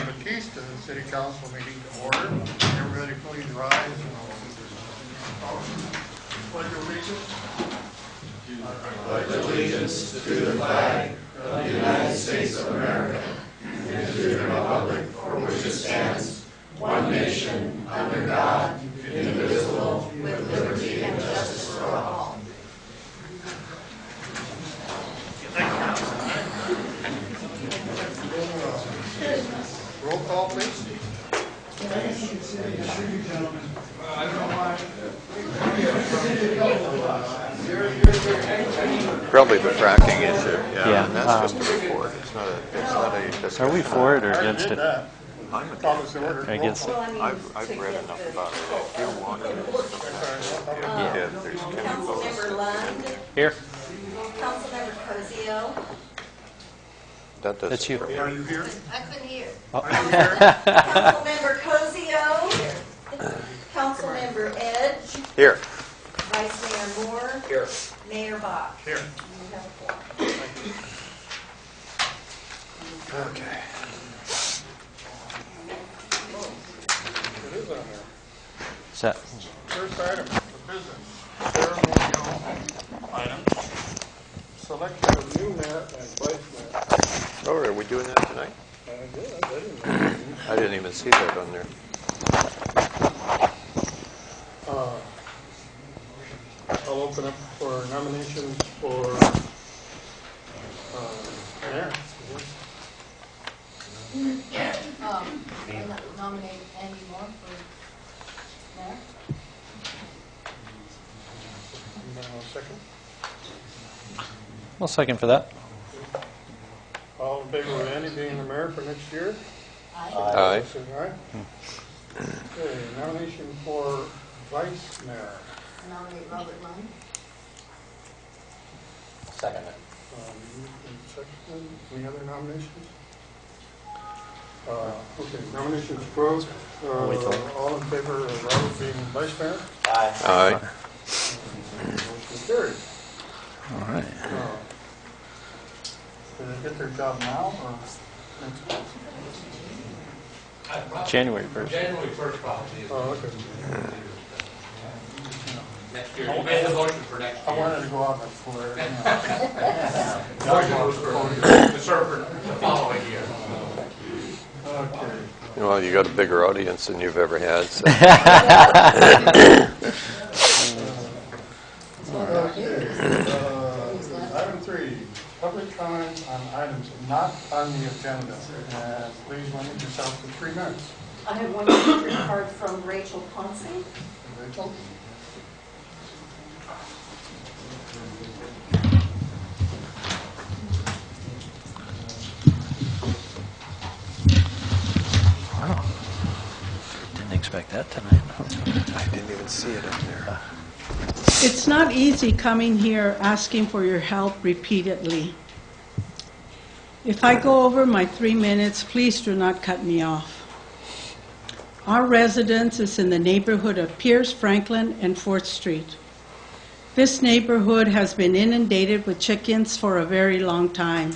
the keys to the city council meeting to order. Everybody please rise and pledge allegiance. Pledge allegiance to the flag of the United States of America and to the republic for which it stands, one nation, under God, indivisible, with liberty and justice for all. Roll call, please. Probably the fracking issue, Yeah, and that's just a report. It's not a discussion. Are we for it or against it? I'm against it. Against it. I've read enough about it. If you want it, yeah, there's chemicals. Councilmember Lund. Here. Councilmember Cozio. That doesn't. That's you. Are you here? I couldn't hear. Are you here? Councilmember Cozio. Councilmember Edge. Here. Vice Mayor Moore. Here. Mayor Bach. Here. You have four. Okay. It is on there. Set. First item for business, ceremonial item. Selection of new mayor and vice mayor. Oh, are we doing that tonight? I didn't even see that on there. I'll open up for nominations for mayor. Nominate Andy Moore for mayor. Second. Well, second for that. All in favor of Andy being the mayor for next year? Aye. Say aye. Okay, nomination for vice mayor. Nominate Robert Lund. Second. Second. Any other nominations? Okay, nominations closed. All in favor of Robert being vice mayor? Aye. Motion carried. All right. Do they get their job now or next month? January 1st. January 1st probably is Oh, okay. next year. You made the motion for next I year. wanted to go out that flare. Motion was to serve for the following year. Okay. Well, you got a bigger audience than you've ever had. So. Item 3, public comment on items not on the agenda. And please limit yourself to 3 minutes. I have one card from Rachel Ponce. Rachel? Wow. Didn't expect that tonight. I didn't even see it up there. It's not easy coming here asking for your help repeatedly. If I go over my 3 minutes, please do not cut me off. Our residence is in the neighborhood of Pierce, Franklin, and 4th Street. This neighborhood has been inundated with chickens for a very long time.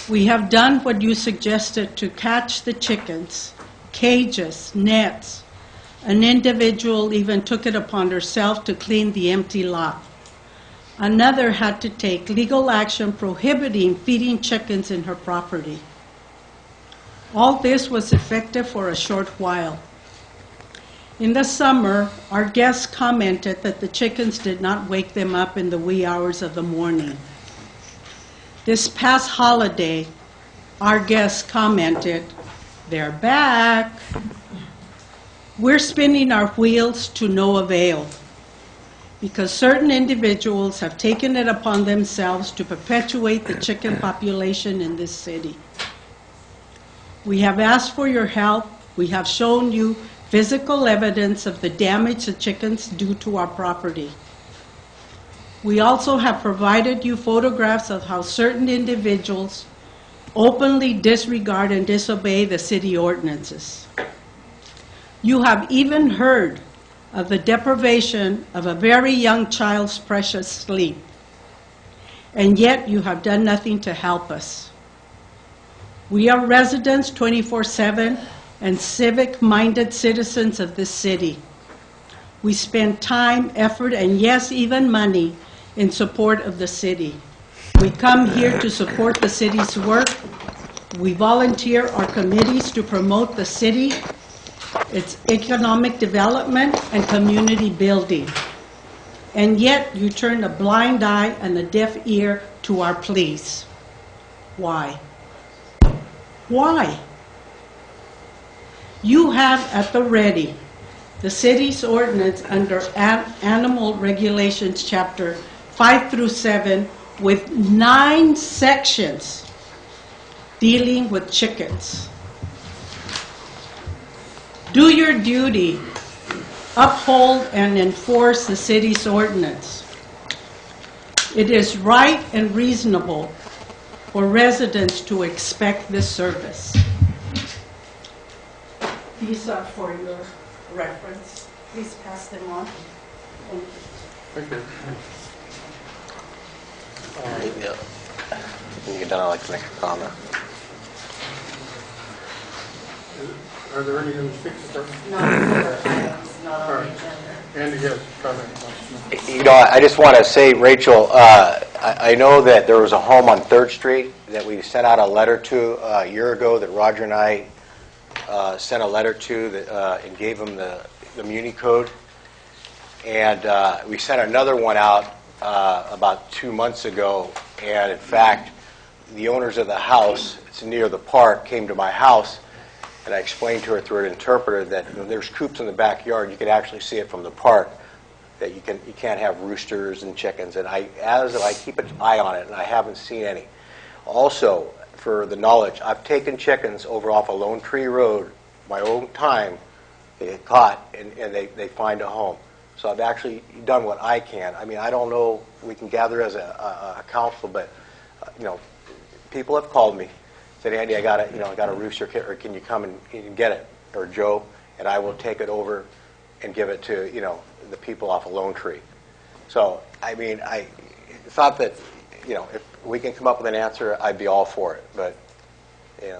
We have done what you suggested to catch the chickens, cages, nets. An individual even took it upon herself to clean the empty lot. Another had to take legal action prohibiting feeding chickens in her property. All this was effective for a short while. In the summer, our guests commented that the chickens did not wake them up in the wee hours of the morning. This past holiday, our guests commented, "They're back." We're spinning our wheels to no avail because certain individuals have taken it upon themselves to perpetuate the chicken population in this city. We have asked for your help. We have shown you physical evidence of the damage the chickens do to our property. We also have provided you photographs of how certain individuals openly disregard and disobey the city ordinances. You have even heard of the deprivation of a very young child's precious sleep, and yet you have done nothing to help us. We are residents 24/7 and civic-minded citizens of this city. We spend time, effort, and yes, even money in support of the city. We come here to support the city's work. We volunteer our committees to promote the city, its economic development, and community building. And yet, you turn a blind eye and a deaf ear to our pleas. Why? Why? You have at the ready the city's ordinance under Animal Regulations Chapter 5 through 7 with 9 sections dealing with chickens. Do your duty. Uphold and enforce the city's ordinance. It is right and reasonable for residents to expect this service. These are for your reference. Please pass them on. Thank you. When you get done, I'd like to make a comment. Are there any other speakers? No, items not All on the right. agenda. Andy has a comment. You know, I just want to say, Rachel, I know that there was a home on 3rd Street that we sent out a letter to a year ago that Roger and I sent a letter to that, and gave them the Muni code. And we sent another one out about 2 months ago. And in fact, the owners of the house, it's near the park, came to my house. And I explained to her through an interpreter that when there's coops in the backyard, you can actually see it from the park, that you can't have roosters and chickens. And I keep an eye on it, and I haven't seen any. Also, for the knowledge, I've taken chickens over off of Lone Tree Road my own time. They get caught, and they find a home. So I've actually done what I can. I mean, I don't know if we can gather as a council, but people have called me. Said, Andy, I got a rooster, or can you come and get it, or Joe, and I will take it over and give it to the people off of Lone Tree. So I mean, I thought that if we can come up with an answer, I'd be all for it. But I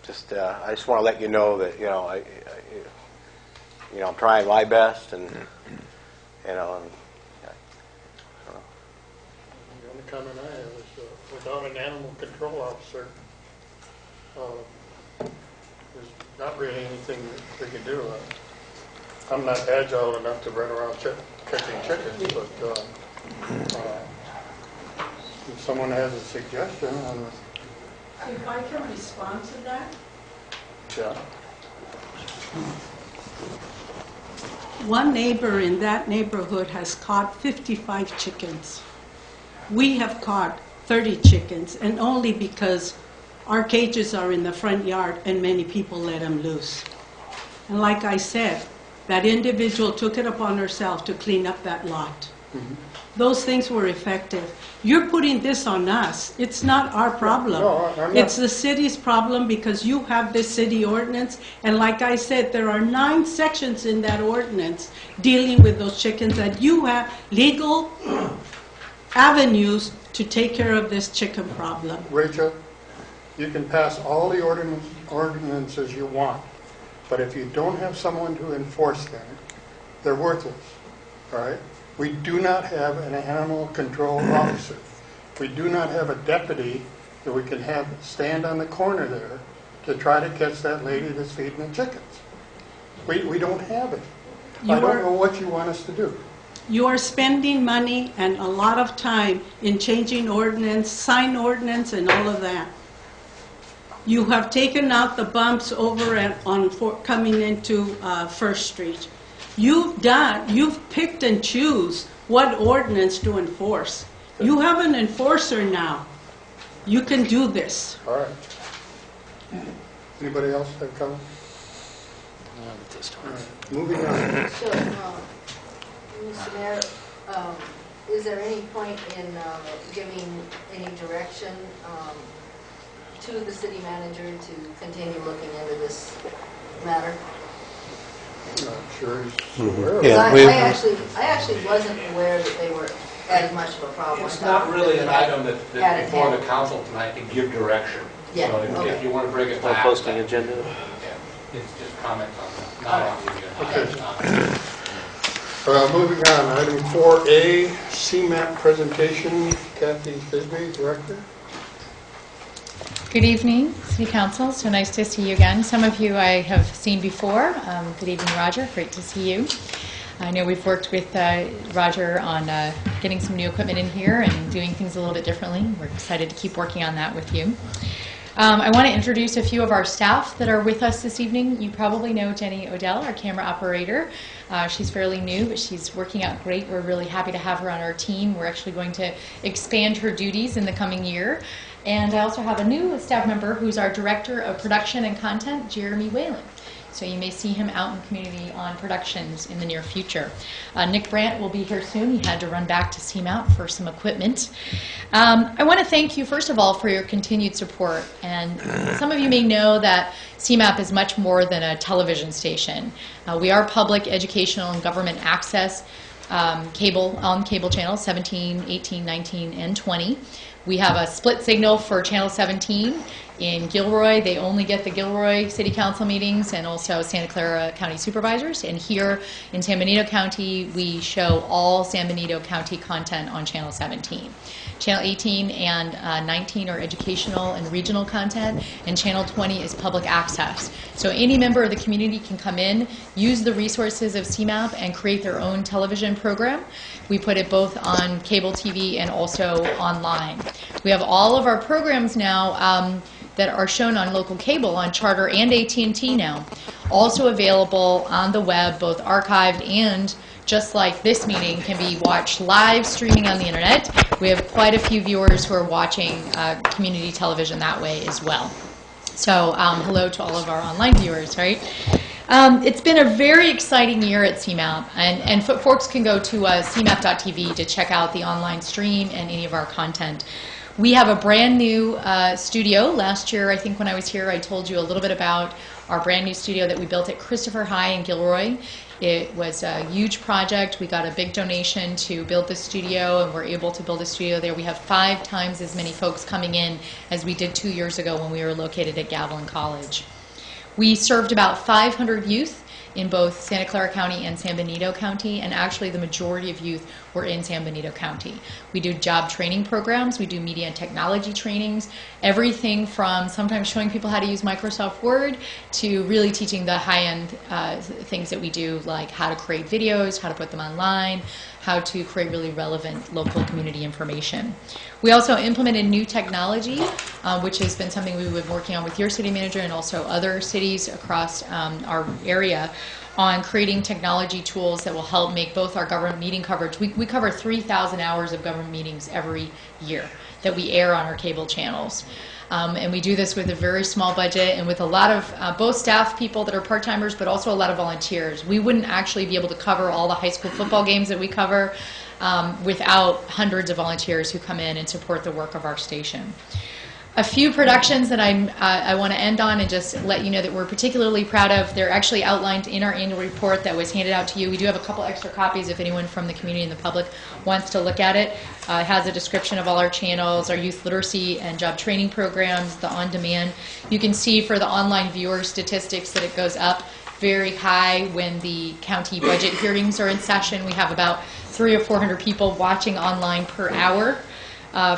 just want to let you know that I'm trying my best, and The only comment I have is without an animal control officer, there's not really anything that we can do. I'm not agile enough to run around catching chickens, but if someone has a suggestion, If I can respond to that? yeah. One neighbor in that neighborhood has caught 55 chickens. We have caught 30 chickens, and only because our cages are in the front yard and many people let them loose. And like I said, that individual took it upon herself to clean up that lot. Mm-hmm. Those things were effective. You're putting this on us. It's not our problem. No, I'm not. It's the city's problem because you have this city ordinance. And like I said, there are 9 sections in that ordinance dealing with those chickens that you have legal avenues to take care of this chicken problem. Rachel, you can pass all the ordinances you want, but if you don't have someone to enforce them, they're worthless. All right? We do not have an animal control officer. We do not have a deputy that we can have stand on the corner there to try to catch that lady that's feeding the chickens. We don't have it. I don't know what you want us to do. You are spending money and a lot of time in changing ordinance, sign ordinance, and all of that. You have taken out the bumps over coming into 1st Street. You've picked and choose what ordinance to enforce. You have an enforcer now. You can do this. All right. Anybody else have comments? All right. Moving on. So, Mr. Mayor, is there any point in giving any direction to the city manager to continue looking into this matter? I'm sure he's aware of it. Yeah. I actually wasn't aware that they were as much of a problem. It's not really an item that before the council tonight can give direction. Yeah, So if okay. you want to bring it No back. posting agenda? Yeah, it's just comments on, not on the agenda. Okay. Moving on, item 4A, CMAP presentation. Kathy Bisbee, Director. Good evening, City Council. So nice to see you again. Some of you I have seen before. Good evening, Roger. Great to see you. I know we've worked with Roger on getting some new equipment in here and doing things a little bit differently. We're excited to keep working on that with you. I want to introduce a few of our staff that are with us this evening. You probably know Jenny Odell, our camera operator. She's fairly new, but she's working out great. We're really happy to have her on our team. We're actually going to expand her duties in the coming year. And I also have a new staff member who's our Director of Production and Content, Jeremy Whalen. So you may see him out in the community on productions in the near future. Nick Brandt will be here soon. He had to run back to CMAP for some equipment. I want to thank you, first of all, for your continued support. And some of you may know that CMAP is much more than a television station. We are public, educational, and government access cable channels, 17, 18, 19, and 20. We have a split signal for Channel 17 in Gilroy. They only get the Gilroy City Council meetings and also Santa Clara County Supervisors. And here in San Benito County, we show all San Benito County content on Channel 17. Channel 18 and 19 are educational and regional content, and Channel 20 is public access. So any member of the community can come in, use the resources of CMAP, and create their own television program. We put it both on cable TV and also online. We have all of our programs now that are shown on local cable, on Charter and AT&T now, also available on the web, both archived and, just like this meeting, can be watched live streaming on the internet. We have quite a few viewers who are watching community television that way as well. So hello to all of our online viewers, right? It's been a very exciting year at CMAP, and folks can go to cmap.tv to check out the online stream and any of our content. We have a brand new studio. Last year, I think when I was here, I told you a little bit about our brand new studio that we built at Christopher High in Gilroy. It was a huge project. We got a big donation to build the studio, and we're able to build a studio there. We have 5 times as many folks coming in as we did 2 years ago when we were located at Gavilan College. We served about 500 youth in both Santa Clara County and San Benito County, and actually the majority of youth were in San Benito County. We do job training programs, we do media and technology trainings, everything from sometimes showing people how to use Microsoft Word to really teaching the high-end things that we do, like how to create videos, how to put them online, how to create really relevant local community information. We also implemented new technology, which has been something we've been working on with your city manager and also other cities across our area, on creating technology tools that will help make both our government meeting coverage. We cover 3,000 hours of government meetings every year that we air on our cable channels. And we do this with a very small budget and with a lot of both staff people that are part-timers, but also a lot of volunteers. We wouldn't actually be able to cover all the high school football games that we cover without hundreds of volunteers who come in and support the work of our station. A few productions that I want to end on and just let you know that we're particularly proud of. They're actually outlined in our annual report that was handed out to you. We do have a couple extra copies if anyone from the community and the public wants to look at it. It has a description of all our channels, our youth literacy and job training programs, the on-demand. You can see for the online viewer statistics that it goes up very high when the county budget hearings are in session. We have about 300 or 400 people watching online per hour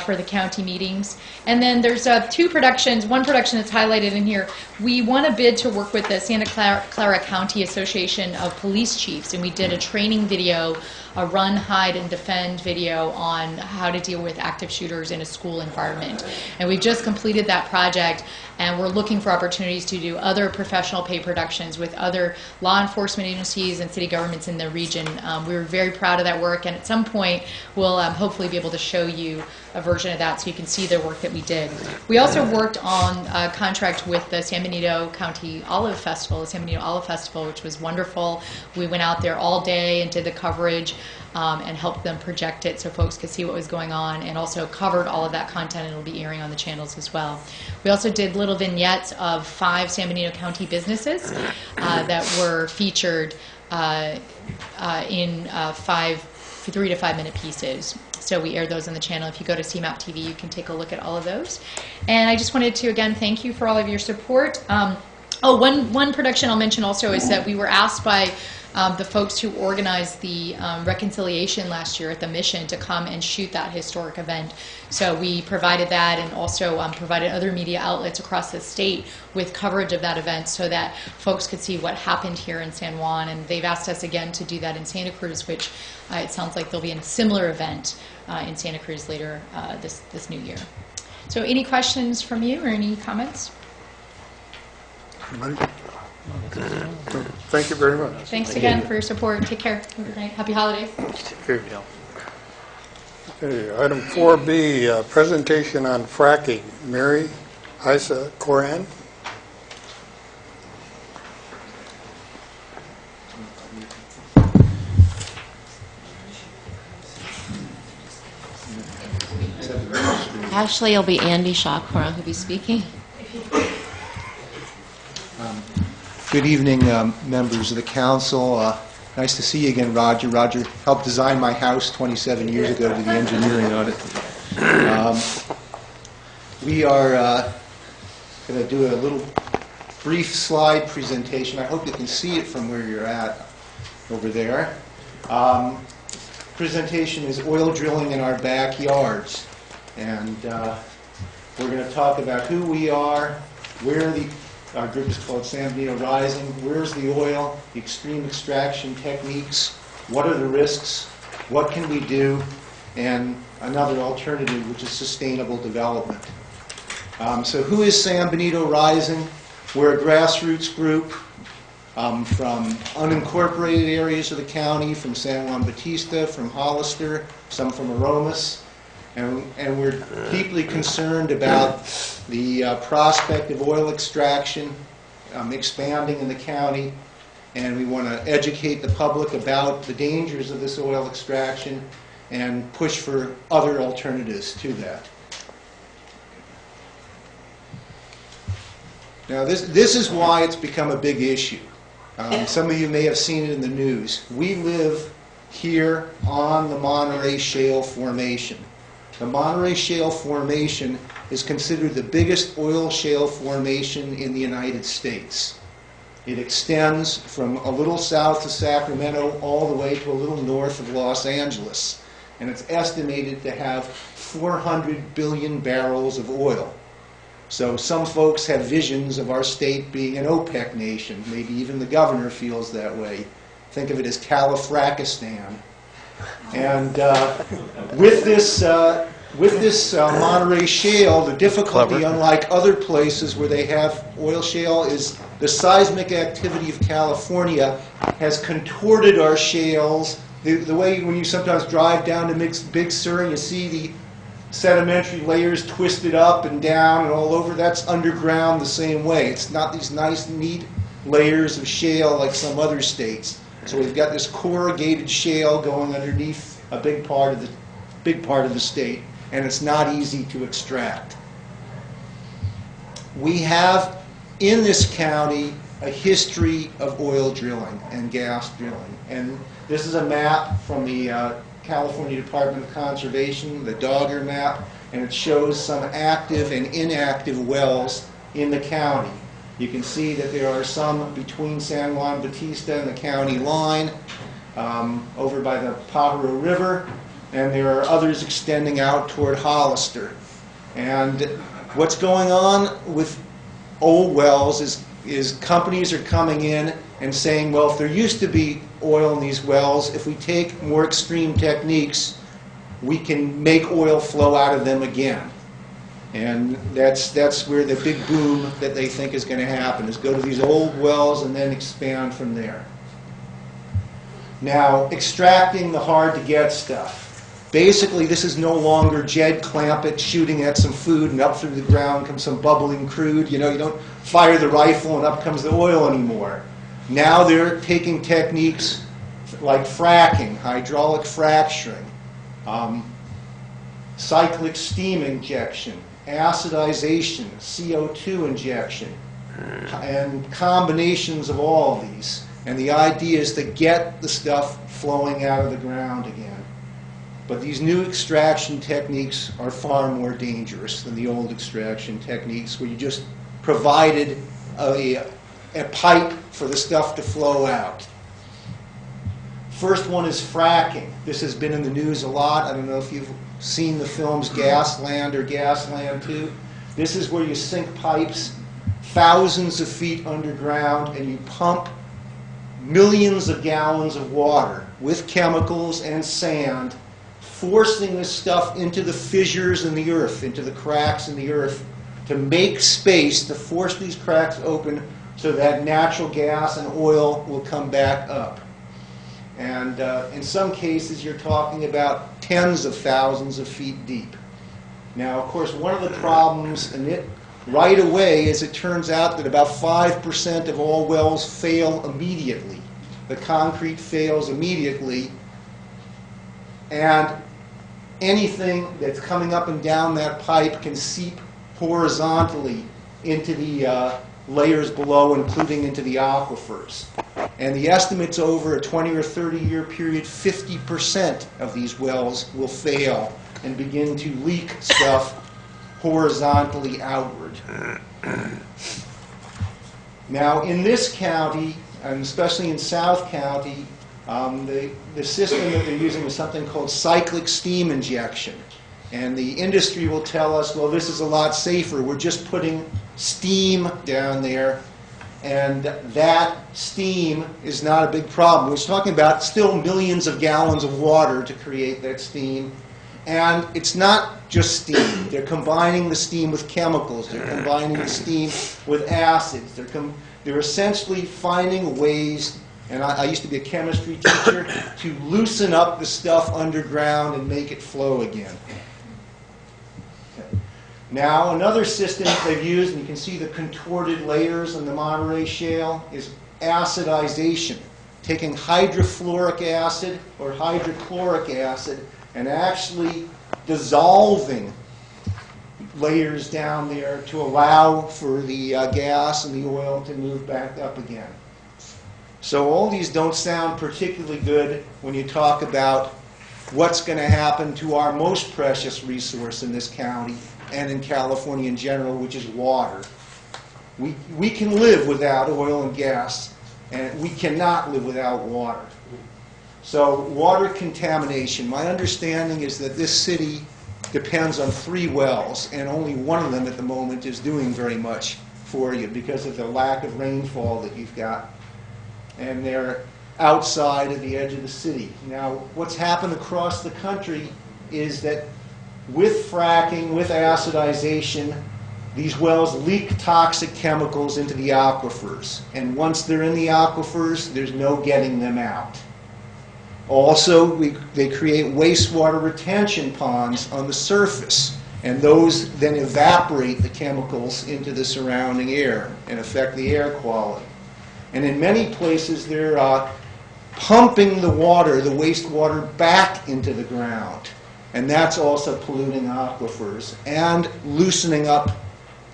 for the county meetings. And then there's 2 productions, one production that's highlighted in here. We won a bid to work with the Santa Clara County Association of Police Chiefs, and we did a training video, a run, hide, and defend video on how to deal with active shooters in a school environment. And we've just completed that project, and we're looking for opportunities to do other professional pay productions with other law enforcement agencies and city governments in the region. We were very proud of that work, and at some point we'll hopefully be able to show you a version of that so you can see the work that we did. We also worked on a contract with the San Benito County Olive Festival, the San Benito Olive Festival, which was wonderful. We went out there all day and did the coverage and helped them project it so folks could see what was going on, and also covered all of that content, and it'll be airing on the channels as well. We also did little vignettes of 5 San Benito County businesses that were featured in 5 3 to 5 minute pieces. So we air those on the channel. If you go to CMAP TV, you can take a look at all of those. And I just wanted to, again, thank you for all of your support. One production I'll mention also is that we were asked by the folks who organized the reconciliation last year at the Mission to come and shoot that historic event. So we provided that, and also provided other media outlets across the state with coverage of that event so that folks could see what happened here in San Juan. And they've asked us again to do that in Santa Cruz, which it sounds like there'll be a similar event in Santa Cruz later this new year. So any questions from you or any comments? Thank you very much. Thanks again for your support. Take care. Have a good night. Happy holidays. Okay, item 4B, presentation on fracking. Mary Isa Coran. Actually, it'll be Andy Shawkora who'll be speaking. Good evening, members of the council. Nice to see you again, Roger. Roger helped design my house 27 years ago, did the engineering on it. We are going to do a little brief slide presentation. I hope you can see it from where you're at over there. Presentation is oil drilling in our backyards. And we're going to talk about who we are, where our group is called San Benito Rising, where's the oil, the extreme extraction techniques, what are the risks, what can we do, and another alternative, which is sustainable development. So who is San Benito Rising? We're a grassroots group from unincorporated areas of the county, from San Juan Bautista, from Hollister, some from Aromas. And we're deeply concerned about the prospect of oil extraction expanding in the county, and we want to educate the public about the dangers of this oil extraction and push for other alternatives to that. Now, this is why it's become a big issue. Some of you may have seen it in the news. We live here on the Monterey Shale Formation. The Monterey Shale Formation is considered the biggest oil shale formation in the United States. It extends from a little south of Sacramento all the way to a little north of Los Angeles. And it's estimated to have 400 billion barrels of oil. So some folks have visions of our state being an OPEC nation. Maybe even the governor feels that way. Think of it as Califracistan. And with this Monterey Shale, the difficulty, unlike other places where they have oil shale, is the seismic activity of California has contorted our shales. The way when you sometimes drive down to Big Sur and you see the sedimentary layers twisted up and down and all over, that's underground the same way. It's not these nice, neat layers of shale like some other states. So we've got this corrugated shale going underneath a big part of the state, and it's not easy to extract. We have in this county a history of oil drilling and gas drilling, and this is a map from the California Department of Conservation, the Dogger map, and it shows some active and inactive wells in the county. You can see that there are some between San Juan Bautista and the county line, over by the Pajaro River, and there are others extending out toward Hollister. And what's going on with old wells is companies are coming in and saying, well, if there used to be oil in these wells, if we take more extreme techniques, we can make oil flow out of them again. And that's where the big boom that they think is going to happen, is go to these old wells and then expand from there. Now, extracting the hard-to-get stuff. Basically, this is no longer Jed Clampett shooting at some food and up through the ground comes some bubbling crude. You know, you don't fire the rifle and up comes the oil anymore. Now they're taking techniques like fracking, hydraulic fracturing, cyclic steam injection, acidization, CO2 injection, and combinations of all of these. And the idea is to get the stuff flowing out of the ground again. But these new extraction techniques are far more dangerous than the old extraction techniques, where you just provided a pipe for the stuff to flow out. First one is fracking. This has been in the news a lot. I don't know if you've seen the films Gasland or Gasland 2. This is where you sink pipes thousands of feet underground and you pump millions of gallons of water with chemicals and sand, forcing this stuff into the fissures in the earth, into the cracks in the earth, to make space, to force these cracks open so that natural gas and oil will come back up. And in some cases, you're talking about tens of thousands of feet deep. Now, of course, one of the problems, and it right away, is it turns out that about 5% of all wells fail immediately. The concrete fails immediately, and anything that's coming up and down that pipe can seep horizontally into the layers below, including into the aquifers. And the estimates over a 20 or 30-year period, 50% of these wells will fail and begin to leak stuff horizontally outward. Now, in this county, and especially in South County, the system that they're using is something called cyclic steam injection. And the industry will tell us, well, this is a lot safer. We're just putting steam down there, and that steam is not a big problem. We're talking about still millions of gallons of water to create that steam. And it's not just steam. They're combining the steam with chemicals. They're combining the steam with acids. They're essentially finding ways, and I used to be a chemistry teacher, to loosen up the stuff underground and make it flow again. Okay. Now, another system that they've used, and you can see the contorted layers in the Monterey Shale, is acidization. Taking hydrofluoric acid or hydrochloric acid and actually dissolving layers down there to allow for the gas and the oil to move back up again. So all these don't sound particularly good when you talk about what's going to happen to our most precious resource in this county and in California in general, which is water. We can live without oil and gas, and we cannot live without water. So water contamination. My understanding is that this city depends on 3 wells, and only one of them at the moment is doing very much for you because of the lack of rainfall that you've got. And they're outside of the edge of the city. Now, what's happened across the country is that with fracking, with acidization, these wells leak toxic chemicals into the aquifers. And once they're in the aquifers, there's no getting them out. Also, they create wastewater retention ponds on the surface, and those then evaporate the chemicals into the surrounding air and affect the air quality. And in many places, they're pumping the water, the wastewater, back into the ground, and that's also polluting aquifers and loosening up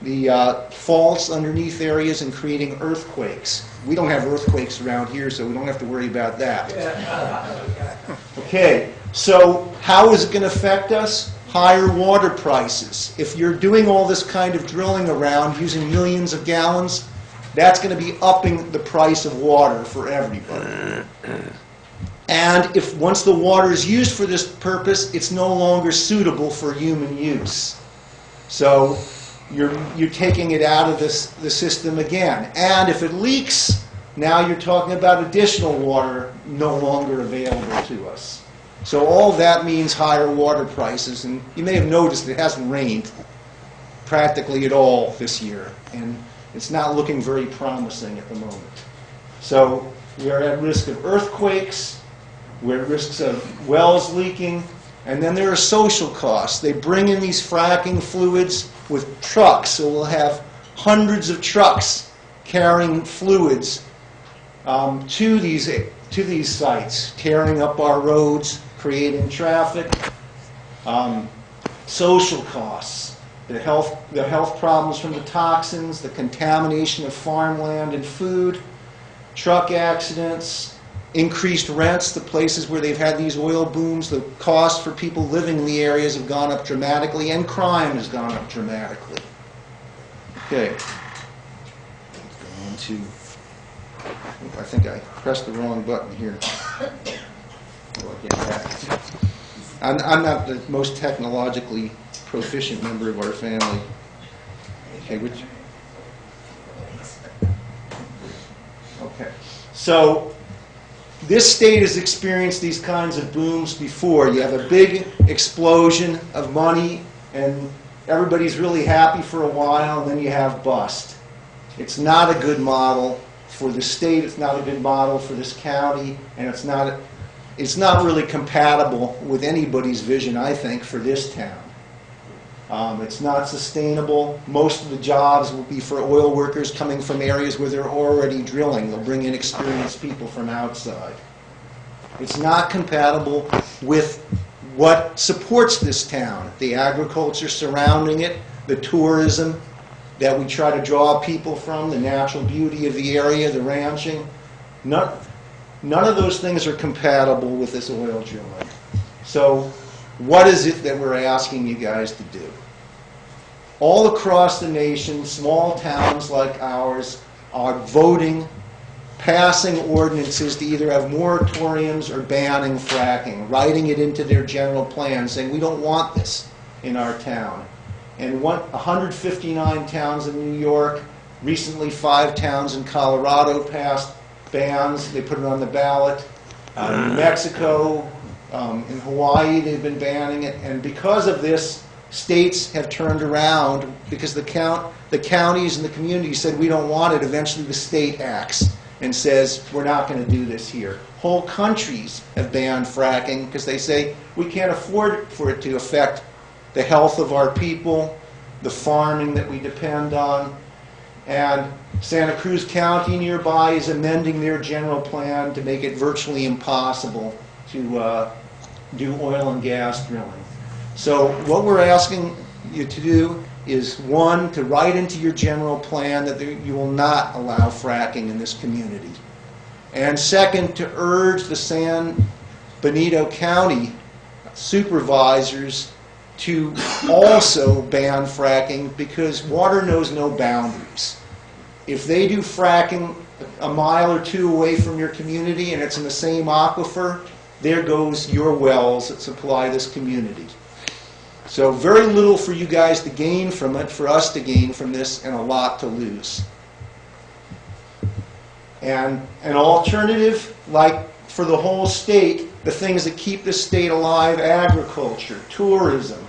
the faults underneath areas and creating earthquakes. We don't have earthquakes around here, so we don't have to worry about that. Okay, so how is it going to affect us? Higher water prices. If you're doing all this kind of drilling around using millions of gallons, that's going to be upping the price of water for everybody. And if once the water is used for this purpose, it's no longer suitable for human use. So you're taking it out of the system again. And if it leaks, now you're talking about additional water no longer available to us. So all that means higher water prices. And you may have noticed it hasn't rained practically at all this year. And it's not looking very promising at the moment. So we are at risk of earthquakes. We're at risk of wells leaking. And then there are social costs. They bring in these fracking fluids with trucks. So we'll have hundreds of trucks carrying fluids to these sites, tearing up our roads, creating traffic. Social costs. The health problems from the toxins, the contamination of farmland and food, truck accidents, increased rents, the places where they've had these oil booms, the cost for people living in the areas have gone up dramatically, and crime has gone up dramatically. Okay. Going to, I think I pressed the wrong button here. I'm not the most technologically proficient member of our family. Okay, okay. So this state has experienced these kinds of booms before. You have a big explosion of money, and everybody's really happy for a while, and then you have bust. It's not a good model for the state. It's not a good model for this county, and it's not really compatible with anybody's vision, I think, for this town. It's not sustainable. Most of the jobs will be for oil workers coming from areas where they're already drilling. They'll bring in experienced people from outside. It's not compatible with what supports this town, the agriculture surrounding it, the tourism that we try to draw people from, the natural beauty of the area, the ranching. None of those things are compatible with this oil drilling. So what is it that we're asking you guys to do? All across the nation, small towns like ours are voting, passing ordinances to either have moratoriums or banning fracking, writing it into their general plan, saying we don't want this in our town. And 159 towns in New York, recently 5 towns in Colorado passed bans. They put it on the ballot. New Mexico, in Hawaii, they've been banning it. And because of this, states have turned around because the counties and the communities said we don't want it. Eventually the state acts and says we're not going to do this here. Whole countries have banned fracking because they say we can't afford for it to affect the health of our people, the farming that we depend on. And Santa Cruz County nearby is amending their general plan to make it virtually impossible to do oil and gas drilling. So what we're asking you to do is, one, to write into your general plan that you will not allow fracking in this community. And second, to urge the San Benito County supervisors to also ban fracking, because water knows no boundaries. If they do fracking a mile or 2 away from your community and it's in the same aquifer, there goes your wells that supply this community. So very little for you guys to gain from it, for us to gain from this, and a lot to lose. And an alternative, like for the whole state, the things that keep the state alive: agriculture, tourism.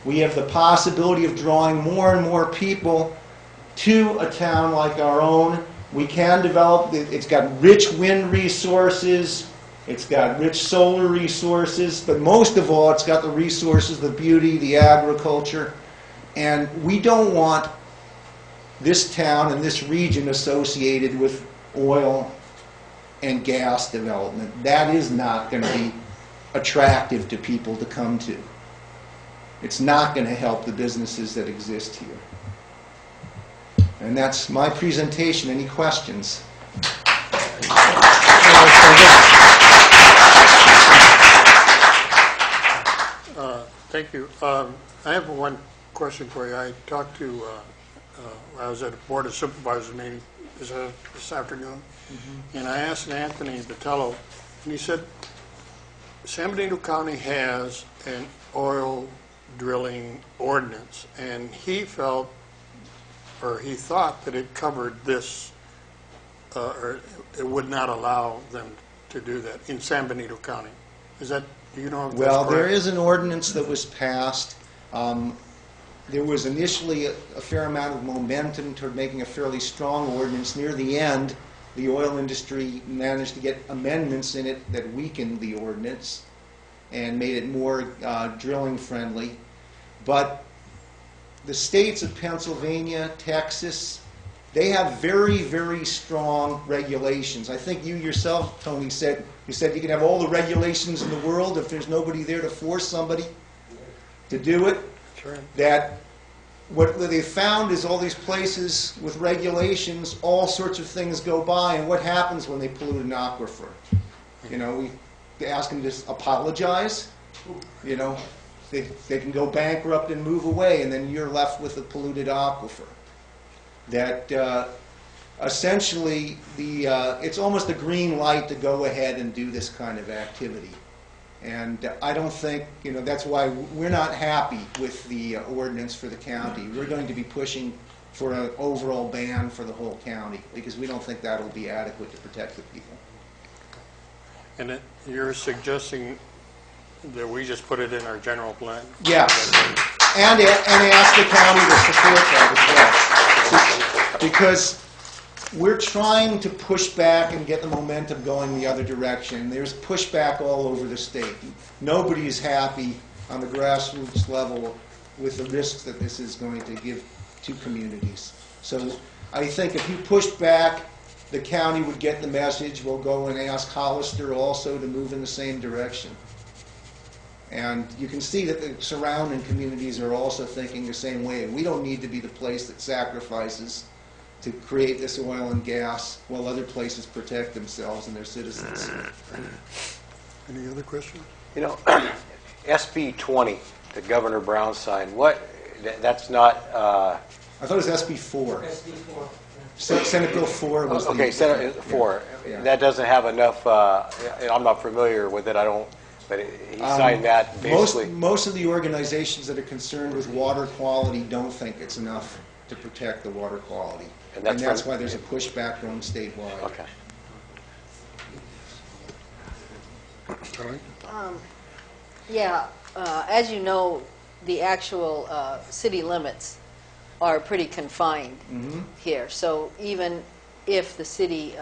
We have the possibility of drawing more and more people to a town like our own. We can develop, it's got rich wind resources, it's got rich solar resources, but most of all, it's got the resources, the beauty, the agriculture. And we don't want this town and this region associated with oil and gas development. That is not going to be attractive to people to come to. It's not going to help the businesses that exist here. And that's my presentation. Any questions? Thank you. I have one question for you. I talked to, I was at a Board of Supervisors meeting this afternoon, and I asked Anthony Vitello, and he said San Benito County has an oil drilling ordinance, and he felt, or he thought, that it covered this, or it would not allow them to do that in San Benito County. Is that, do you know if that's Well, correct? there is an ordinance that was passed. There was initially a fair amount of momentum toward making a fairly strong ordinance. Near the end, the oil industry managed to get amendments in it that weakened the ordinance and made it more drilling friendly. But the states of Pennsylvania, Texas, they have very, very strong regulations. I think you yourself, Tony, said you can have all the regulations in the world if there's nobody there to force somebody to do it. Sure. That what they found is all these places with regulations, all sorts of things go by, and what happens when they pollute an aquifer? You know, we ask them to apologize. You know, they can go bankrupt and move away, and then you're left with a polluted aquifer. That essentially it's almost a green light to go ahead and do this kind of activity. And I don't think, you know, that's why we're not happy with the ordinance for the county. We're going to be pushing for an overall ban for the whole county because we don't think that'll be adequate to protect the people. And you're suggesting that we just put it in our general plan? Yeah, and ask the county to support that as well. Because we're trying to push back and get the momentum going the other direction. There's pushback all over the state. Nobody is happy on the grassroots level with the risks that this is going to give to communities. So I think if you push back, the county would get the message. We'll go and ask Hollister also to move in the same direction. And you can see that the surrounding communities are also thinking the same way. We don't need to be the place that sacrifices to create this oil and gas while other places protect themselves and their citizens. Any other questions? You know, SB 20, the Governor Brown signed, that's not... I thought it was SB 4. SB 4. Senate Bill 4 was okay, Senate 4. Yeah. That doesn't have enough, I'm not familiar with it, but he signed that basically. Most of the organizations that are concerned with water quality don't think it's enough to protect the water quality. And that's why there's a pushback going statewide. Okay. Yeah, as you know, the actual city limits are pretty confined here. So even if the city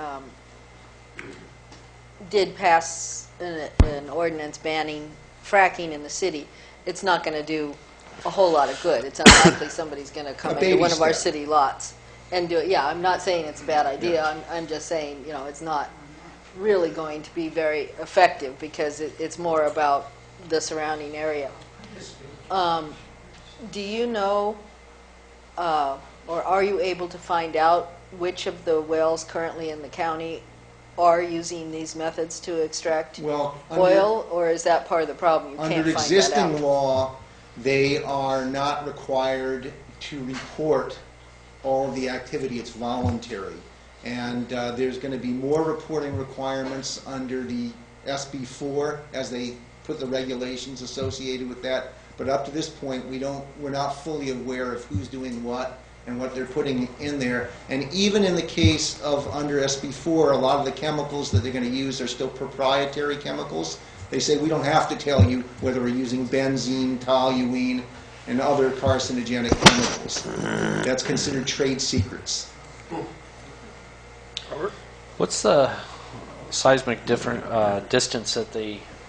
did pass an ordinance banning fracking in the city, it's not going to do a whole lot of good. It's unlikely somebody's going to come into one of our city lots and do it. Yeah, I'm not saying it's a bad idea. I'm just saying, you know, it's not really going to be very effective because it's more about the surrounding area. Do you know, or are you able to find out which of the wells currently in the county are using these methods to extract oil, or is that part of the problem? You can't find that out. Under existing law, they are not required to report all of the activity. It's voluntary. And there's going to be more reporting requirements under the SB 4 as they put the regulations associated with that. But up to this point, we're not fully aware of who's doing what and what they're putting in there. And even in the case of under SB 4, a lot of the chemicals that they're going to use are still proprietary chemicals. They say we don't have to tell you whether we're using benzene, toluene, and other carcinogenic chemicals. That's considered trade secrets. What's the seismic distance that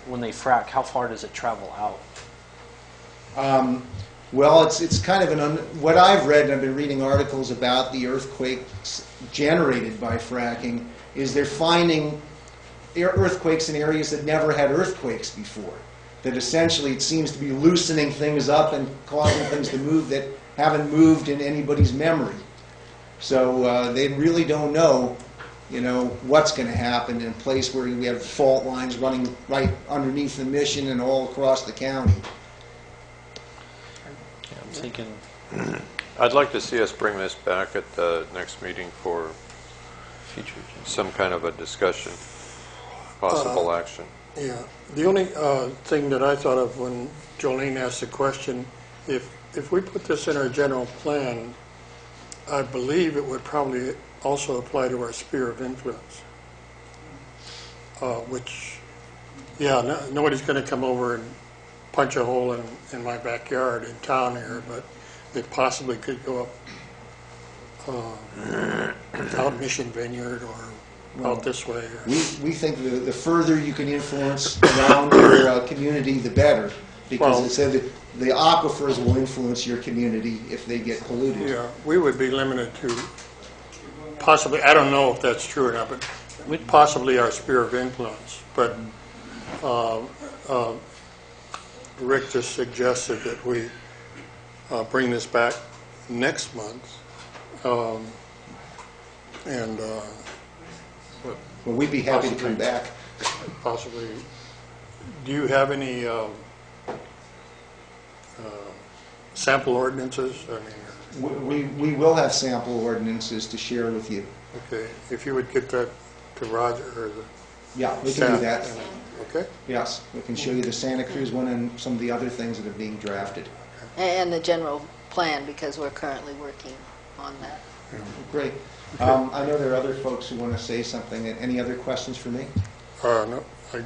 when they frack? How far does it travel out? Well, it's kind of what I've read, and I've been reading articles about the earthquakes generated by fracking, is they're finding earthquakes in areas that never had earthquakes before. That essentially it seems to be loosening things up and causing things to move that haven't moved in anybody's memory. So they really don't know, you know, what's going to happen in a place where we have fault lines running right underneath the mission and all across the county. I'm thinking. I'd like to see us bring this back at the next meeting for some kind of a discussion, possible action. Yeah. The only thing that I thought of when Jolene asked the question, if we put this in our general plan, I believe it would probably also apply to our sphere of influence, which, yeah, nobody's going to come over and punch a hole in my backyard in town here, but it possibly could go up out Mission Vineyard or out this way. We think the further you can influence around your community, the better, because it said that the aquifers will influence your community if they get polluted. Yeah, we would be limited to possibly, I don't know if that's true or not, but possibly our sphere of influence. But Rick just suggested that we bring this back next month. Well, we'd be happy to come back. possibly, do you have any sample ordinances? I mean, We will have sample ordinances to share with you. okay, if you would get that to Roger or the Yeah, we can staff. do that. Okay? Yes, we can show you the Santa Cruz one and some of the other things that are being drafted. And the general plan, because we're currently working on that. Great. I know there are other folks who want to say something. Any other questions for me? No, good.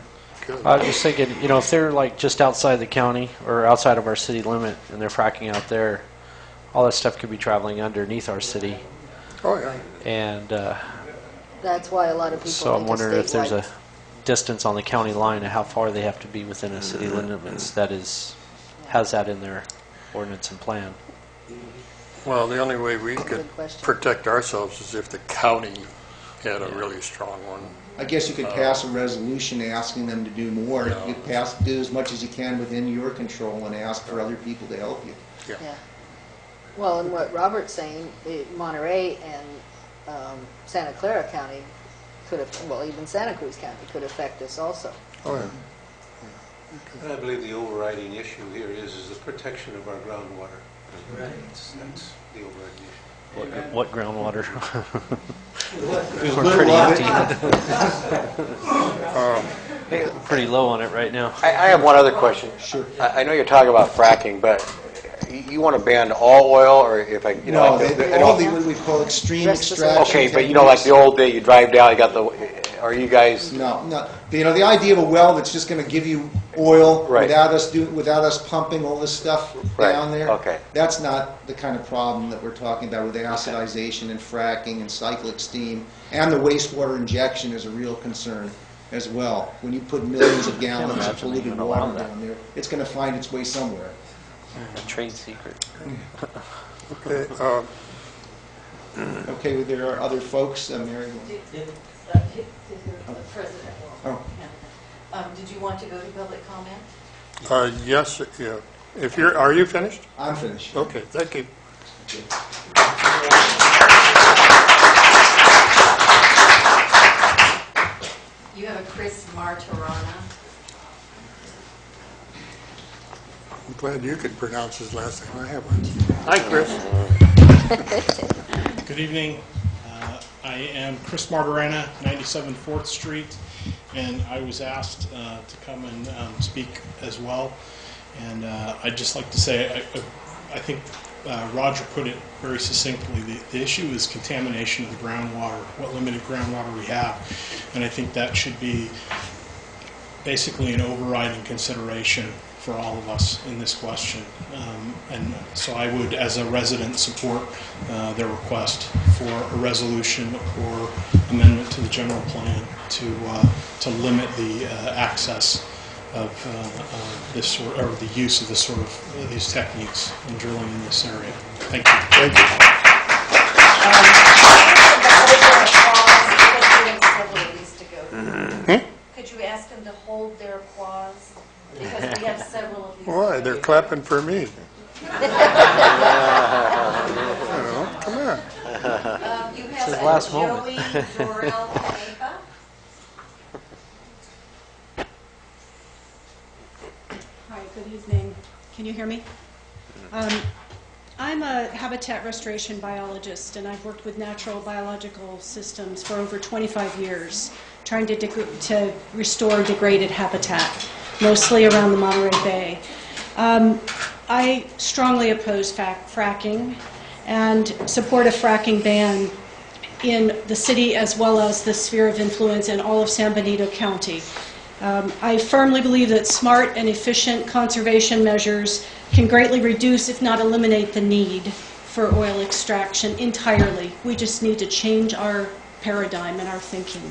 I was just thinking, if they're like just outside the county or outside of our city limit and they're fracking out there, all that stuff could be traveling underneath our city. Oh, yeah. And That's why a lot of people so I'm think wondering if there's a statewide. distance on the county line of how far they have to be within a city limits that has that in their ordinance and plan. Well, the only way we could Good question. protect ourselves is if the county had a really strong one. I guess you could pass a resolution asking them to do more. You could do as much as you can within your control and ask for other people to help you. Yeah. Yeah. Well, and what Robert's saying, Monterey and Santa Clara County could have, well, even Santa Cruz County could affect this also. Oh, yeah. And I believe the overriding issue here is the protection of our groundwater. Right. That's the overriding issue. What groundwater? We're pretty Pretty low on it right now. I have one other question. Sure. I know you're talking about fracking, but you want to ban all oil, or if I, No, like all the what we call extreme Rest of the- extraction. okay, but like the old day, you drive down, you got are you guys? No. The idea of a well that's just going to give you oil Right. without us pumping all this stuff Right. down there. Okay. That's not the kind of problem that we're talking about with acidization and fracking and cyclic steam, and the wastewater injection is a real concern as well. When you put millions of gallons of imagine polluted even allow water that. down there, it's going to find its way somewhere. A trade secret. Okay, Okay, well, there are other folks. Mary. President. Oh. Did you want to go to public comment? yes, yeah. Are you finished? I'm finished. Okay, thank you. You have a Chris Martorana. I'm glad you could pronounce his last name. I haven't. Hi, Chris. Good evening. I am Chris Martorana, 97 4th Street, and I was asked to come and speak as well. And I'd just like to say, I think Roger put it very succinctly. The issue is contamination of the groundwater, what limited groundwater we have. And I think that should be basically an overriding consideration for all of us in this question. And so I would, as a resident, support their request for a resolution or amendment to the general plan to limit the access of this sort, or the use of this sort of these techniques in drilling in this area. Thank you. Thank you. Could you ask them to hold their applause? Because we have several of these. Why, they're clapping for me. Come on. You It's have his last Joey moment. Dorel Canepa. Hi, good evening. Can you hear me? I'm a habitat restoration biologist, and I've worked with natural biological systems for over 25 years, trying to restore degraded habitat, mostly around the Monterey Bay. I strongly oppose fracking and support a fracking ban in the city as well as the sphere of influence in all of San Benito County. I firmly believe that smart and efficient conservation measures can greatly reduce, if not eliminate, the need for oil extraction entirely. We just need to change our paradigm and our thinking.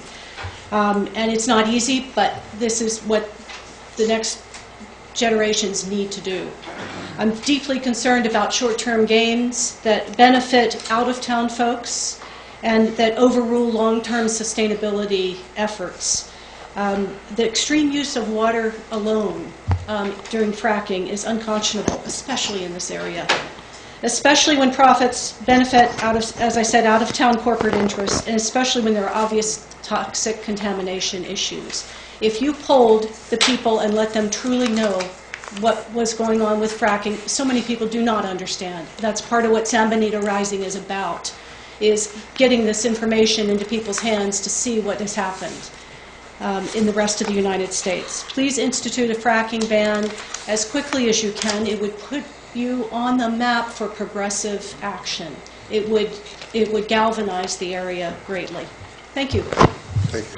And it's not easy, but this is what the next generations need to do. I'm deeply concerned about short-term gains that benefit out-of-town folks and that overrule long-term sustainability efforts. The extreme use of water alone during fracking is unconscionable, especially in this area, especially when profits benefit, as I said, out-of-town corporate interests, and especially when there are obvious toxic contamination issues. If you polled the people and let them truly know what was going on with fracking, so many people do not understand. That's part of what San Benito Rising is about, is getting this information into people's hands to see what has happened in the rest of the United States. Please institute a fracking ban as quickly as you can. It would put you on the map for progressive action. It would galvanize the area greatly. Thank you. Thank you.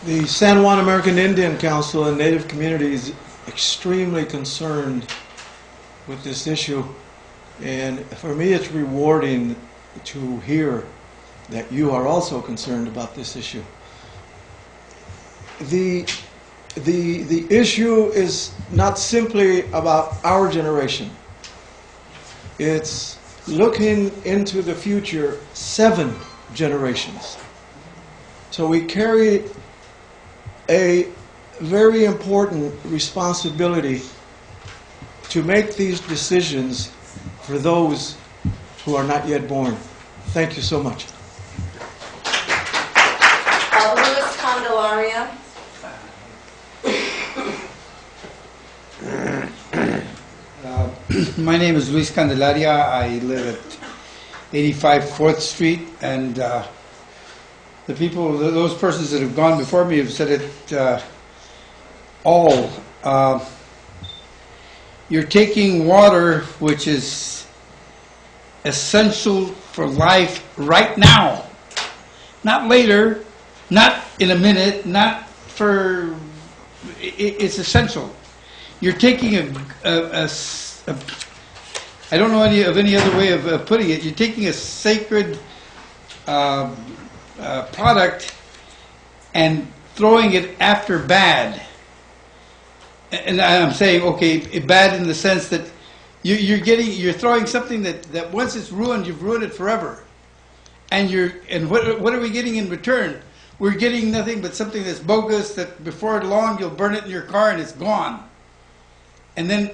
The San Juan American Indian Council and Native communities extremely concerned with this issue, and for me it's rewarding to hear that you are also concerned about this issue. The issue is not simply about our generation. It's looking into the future 7 generations. So we carry a very important responsibility to make these decisions for those who are not yet born. Thank you so much. Louis Candelaria. My name is Luis Candelaria. I live at 85 4th Street, and the people, those persons that have gone before me have said it all. You're taking water, which is essential for life right now, not later, not in a minute, not for, it's essential. You're taking I don't know of any other way of putting it, you're taking a sacred product and throwing it after bad. And I'm saying, okay, bad in the sense that you're throwing something that once it's ruined, you've ruined it forever. And what are we getting in return? We're getting nothing but something that's bogus, that before long you'll burn it in your car and it's gone. And then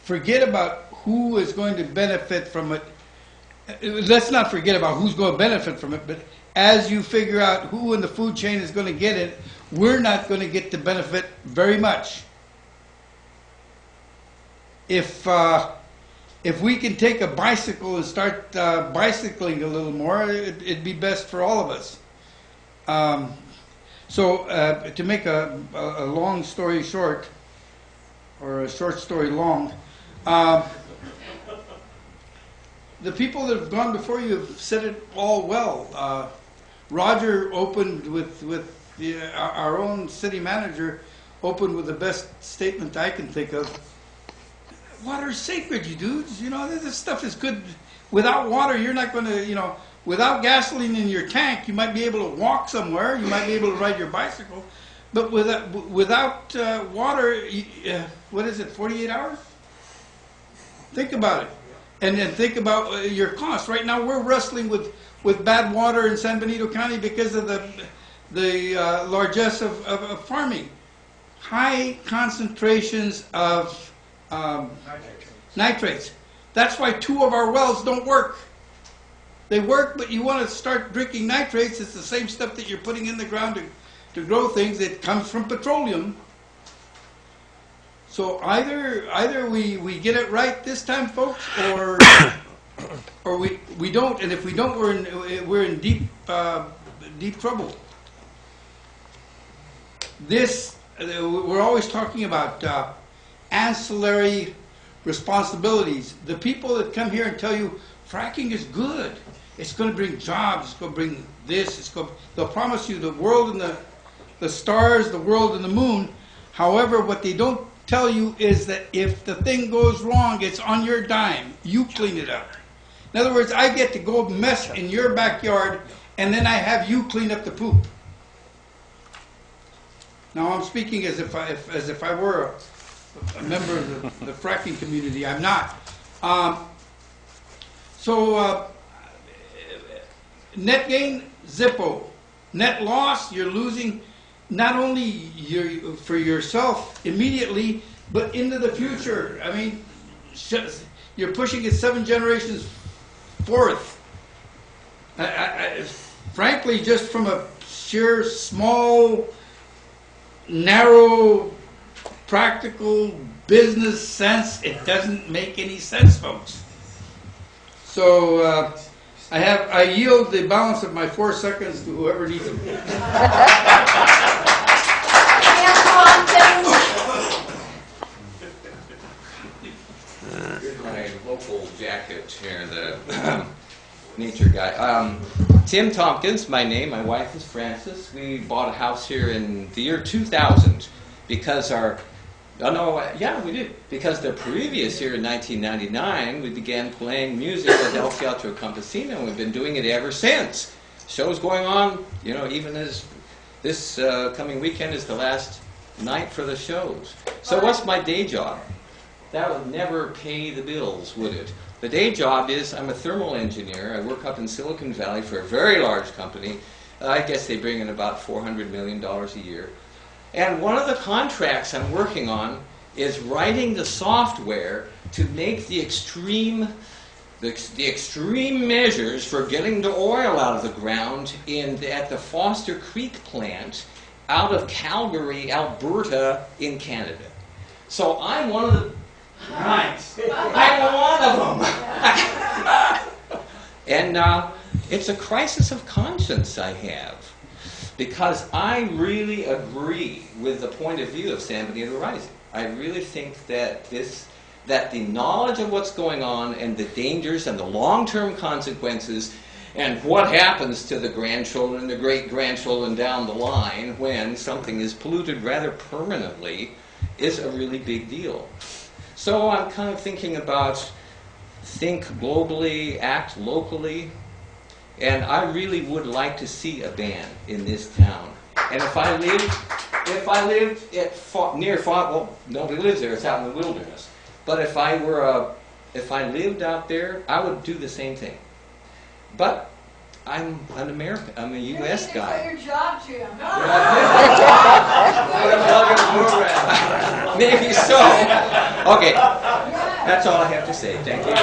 forget about who is going to benefit from it. Let's not forget about who's going to benefit from it, but as you figure out who in the food chain is going to get it, we're not going to get the benefit very much. If we can take a bicycle and start bicycling a little more, it'd be best for all of us. So to make a long story short, or a short story long, the people that have gone before you have said it all well. Roger opened with our own city manager opened with the best statement I can think of. Water is sacred, you dudes. You know, this stuff is good. Without water, you're not going to, you know, without gasoline in your tank, you might be able to walk somewhere. You might be able to ride your bicycle. But without water, what is it, 48 hours? Think about it. And then think about your costs. Right now, we're wrestling with bad water in San Benito County because of the largesse of farming. High concentrations of nitrates. That's why 2 of our wells don't work. They work, but you want to start drinking nitrates. It's the same stuff that you're putting in the ground to grow things. It comes from petroleum. So either we get it right this time, folks, or we don't. And if we don't, we're in deep trouble. We're always talking about ancillary responsibilities. The people that come here and tell you fracking is good, it's going to bring jobs, it's going to bring this, they'll promise you the world and the stars, the world and the moon. However, what they don't tell you is that if the thing goes wrong, it's on your dime. You clean it up. In other words, I get to go mess in your backyard, and then I have you clean up the poop. Now I'm speaking as if I were a member of the fracking community. I'm not. Net gain, zippo. Net loss, you're losing not only for yourself immediately, But into the future, I mean, you're pushing it 7 generations forth. Frankly, just from a sheer small, narrow, practical business sense, it doesn't make any sense, folks. So I yield the balance of my 4 seconds to whoever needs them. My local jacket here, the nature guy. Tim Tompkins, my name. My wife is Frances. We bought a house here in the year 2000 because we did. Because the previous year, in 1999, we began playing music at El Teatro Campesino, and we've been doing it ever since. Shows going on, even as this coming weekend is the last night for the shows. So what's my day job? That would never pay the bills, would it? The day job is I'm a thermal engineer. I work up in Silicon Valley for a very large company. I guess they bring in about $400 million a year. And one of the contracts I'm working on is writing the software to make the extreme measures for getting the oil out of the ground at the Foster Creek plant out of Calgary, Alberta, in Canada. So I'm one of the... Right. I'm one of them. And it's a crisis of conscience I have, because I really agree with the point of view of San Benito Rising. I really think that the knowledge of what's going on and the dangers and the long-term consequences and what happens to the grandchildren and the great-grandchildren down the line when something is polluted rather permanently is a really big deal. So I'm kind of thinking about think globally, act locally, and I really would like to see a ban in this town. And if I lived well, nobody lives there, it's out in the wilderness. But if I lived out there, I would do the same thing. But I'm an American. I'm a U.S. guy. Your job, Jim. Maybe so. Okay, that's all I have to say. Thank you.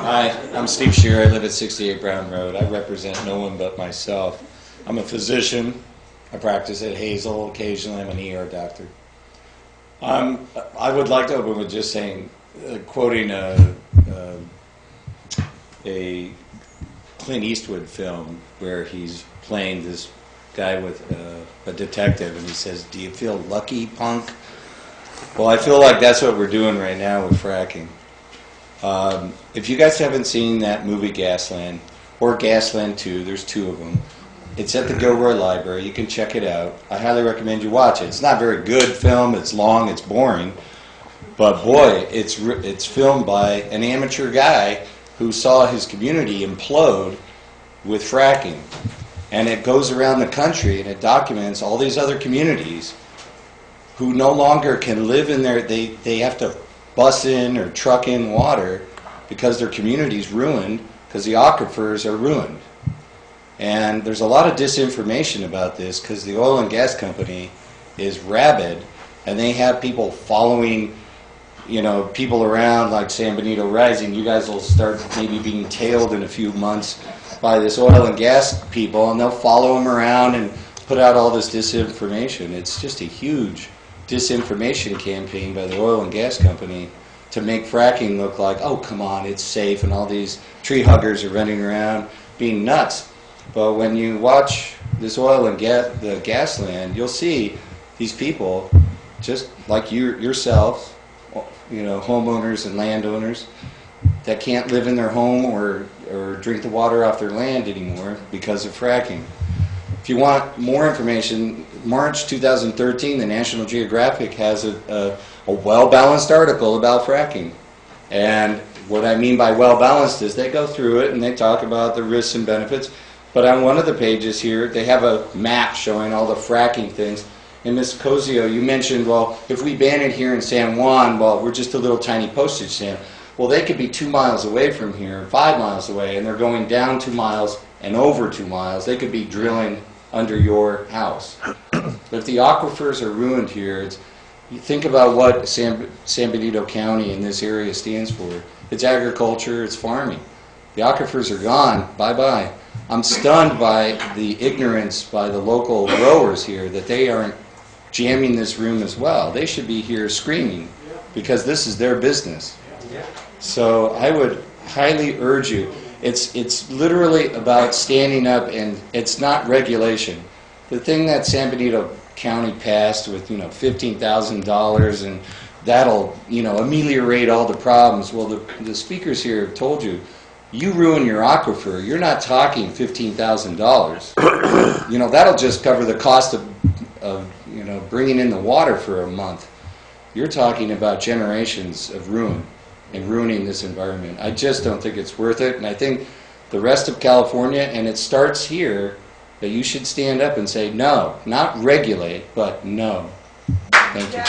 Hi, I'm Steve Shearer. I live at 68 Brown Road. I represent no one but myself. I'm a physician. I practice at Hazel. Occasionally, I'm an ER doctor. I would like to open with just saying, quoting a Clint Eastwood film where he's playing this guy with a detective, and he says, "Do you feel lucky, punk?" Well, I feel like that's what we're doing right now with fracking. If you guys haven't seen that movie Gasland, or Gasland 2, there's 2 of them. It's at the Gilroy Library. You can check it out. I highly recommend you watch it. It's not a very good film. It's long. It's boring. But boy, it's filmed by an amateur guy who saw his community implode with fracking. And it goes around the country and it documents all these other communities who no longer can live in their, they have to bus in or truck in water because their community's ruined, because the aquifers are ruined. And there's a lot of disinformation about this because the oil and gas company is rabid, and they have people following, people around like San Benito Rising. You guys will start maybe being tailed in a few months by this oil and gas people, and they'll follow them around and put out all this disinformation. It's just a huge disinformation campaign by the oil and gas company to make fracking look like, oh, come on, it's safe, and all these tree huggers are running around being nuts. But when you watch this oil and the gas land, you'll see these people, just like yourself, homeowners and landowners, that can't live in their home or drink the water off their land anymore because of fracking. If you want more information, March 2013, the National Geographic has a well-balanced article about fracking. And what I mean by well-balanced is they go through it and they talk about the risks and benefits. But on one of the pages here, they have a map showing all the fracking things. And Ms. Cozio, you mentioned, well, if we ban it here in San Juan, well, we're just a little tiny postage stamp. Well, they could be 2 miles away from here, 5 miles away, and they're going down 2 miles and over 2 miles. They could be drilling under your house. But if the aquifers are ruined here, you think about what San Benito County in this area stands for. It's agriculture, it's farming. The aquifers are gone, bye-bye. I'm stunned by the ignorance by the local growers here that they aren't jamming this room as well. They should be here screaming because this is their business. So I would highly urge you. It's literally about standing up, and it's not regulation. The thing that San Benito County passed with $15,000 and that'll ameliorate all the problems. Well, the speakers here have told you, you ruin your aquifer, you're not talking $15,000. That'll just cover the cost of bringing in the water for a month. You're talking about generations of ruin and ruining this environment. I just don't think it's worth it, and I think the rest of California, and it starts here, that you should stand up and say no, not regulate, but no. Thank you.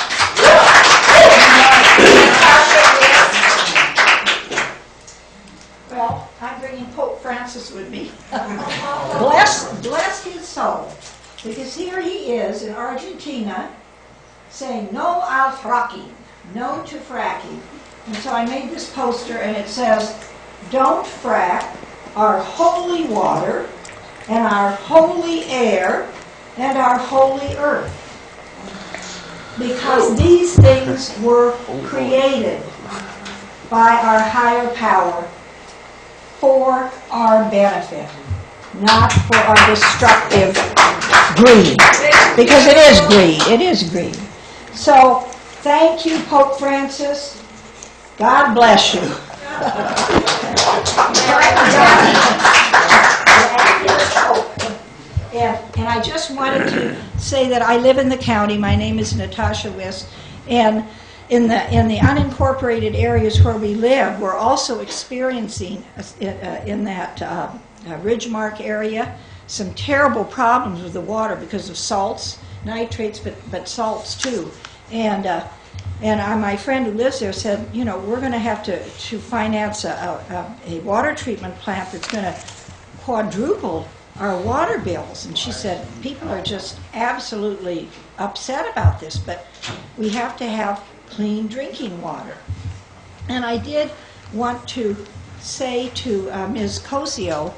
Well, I'm bringing Pope Francis with me. bless his soul. Because here he is in Argentina saying no al fracking, no to fracking. And so I made this poster and it says, don't frack our holy water and our holy air and our holy earth. Because these things were created by our higher power for our benefit, not for our destructive greed. Because it is greed. It is greed. So, thank you, Pope Francis. God bless you. And I just wanted to say that I live in the county. My name is Natasha Wist, and in the unincorporated areas where we live, we're also experiencing in that Ridgemark area some terrible problems with the water because of salts, nitrates, but salts too. And my friend who lives there said, we're going to have to finance a water treatment plant that's going to quadruple our water bills. And she said, people are just absolutely upset about this, but we have to have clean drinking water. And I did want to say to Ms. Cosio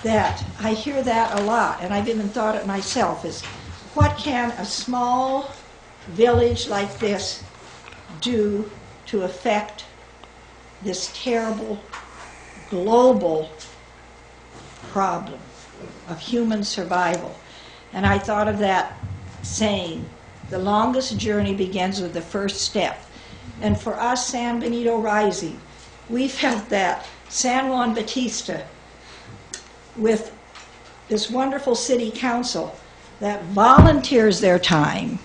that I hear that a lot, and I've even thought it myself, is what can a small village like this do to affect this terrible global problem of human survival? And I thought of that saying, the longest journey begins with the first step. And for us, San Benito Rising, we felt that San Juan Bautista, with this wonderful city council that volunteers their time.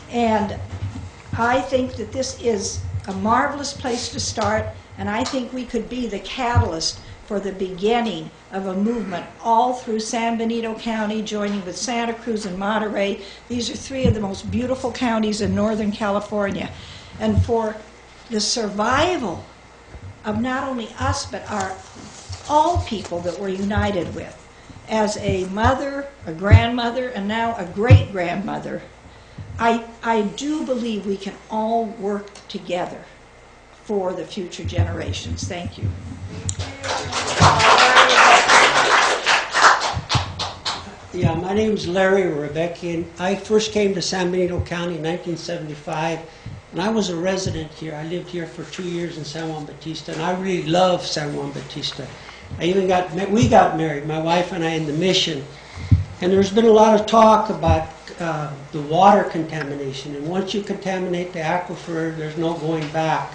And I think that this is a marvelous place to start, and I think we could be the catalyst for the beginning of a movement all through San Benito County, joining with Santa Cruz and Monterey. These are three of the most beautiful counties in Northern California. And for the survival of not only us, but all people that we're united with. As a mother, a grandmother, and now a great-grandmother, I do believe we can all work together for the future generations. Thank you. Yeah, my name's Larry Rebekian. I first came to San Benito County in 1975, and I was a resident here. I lived here for 2 years in San Juan Bautista, and I really love San Juan Bautista. We got married, my wife and I, in the mission, and there's been a lot of talk about the water contamination, and once you contaminate the aquifer, there's no going back.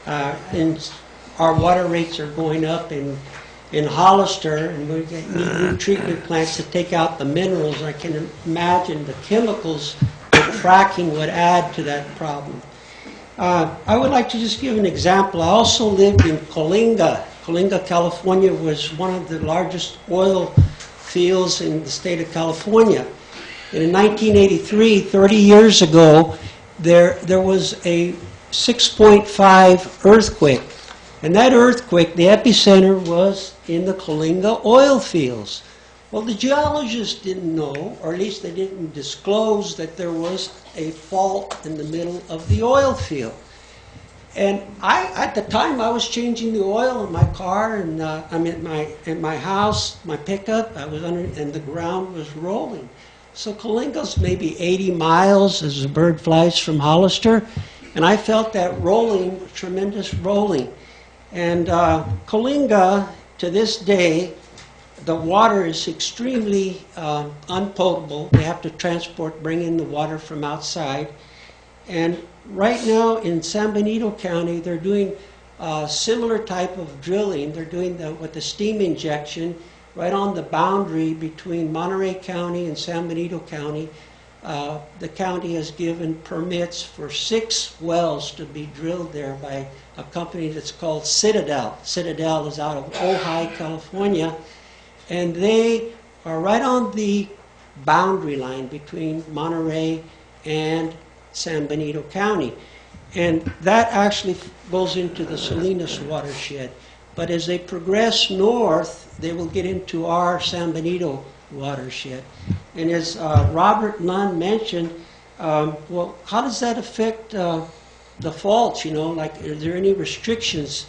And our water rates are going up in Hollister, and we need new treatment plants to take out the minerals. I can imagine the chemicals that fracking would add to that problem. I would like to just give an example. I also lived in Coalinga. Coalinga, California was one of the largest oil fields in the state of California. And in 1983, 30 years ago, there was a 6.5 earthquake. And that earthquake, the epicenter was in the Coalinga oil fields. Well, the geologists didn't know, or at least they didn't disclose that there was a fault in the middle of the oil field. And at the time, I was changing the oil in my car, and I'm in my house, my pickup. I was under, and the ground was rolling. So Coalinga's maybe 80 miles as the bird flies from Hollister, and I felt that rolling, tremendous rolling. And Coalinga, to this day, the water is extremely unpotable. They have to bring in the water from outside. And right now in San Benito County, they're doing a similar type of drilling. They're doing with the steam injection right on the boundary between Monterey County and San Benito County. The county has given permits for 6 wells to be drilled there by a company that's called Citadel. Citadel is out of Ojai, California. And they are right on the boundary line between Monterey and San Benito County. And that actually goes into the Salinas watershed. But as they progress north, they will get into our San Benito watershed. And as Robert Nunn mentioned, well, how does that affect the faults? You know, like, are there any restrictions?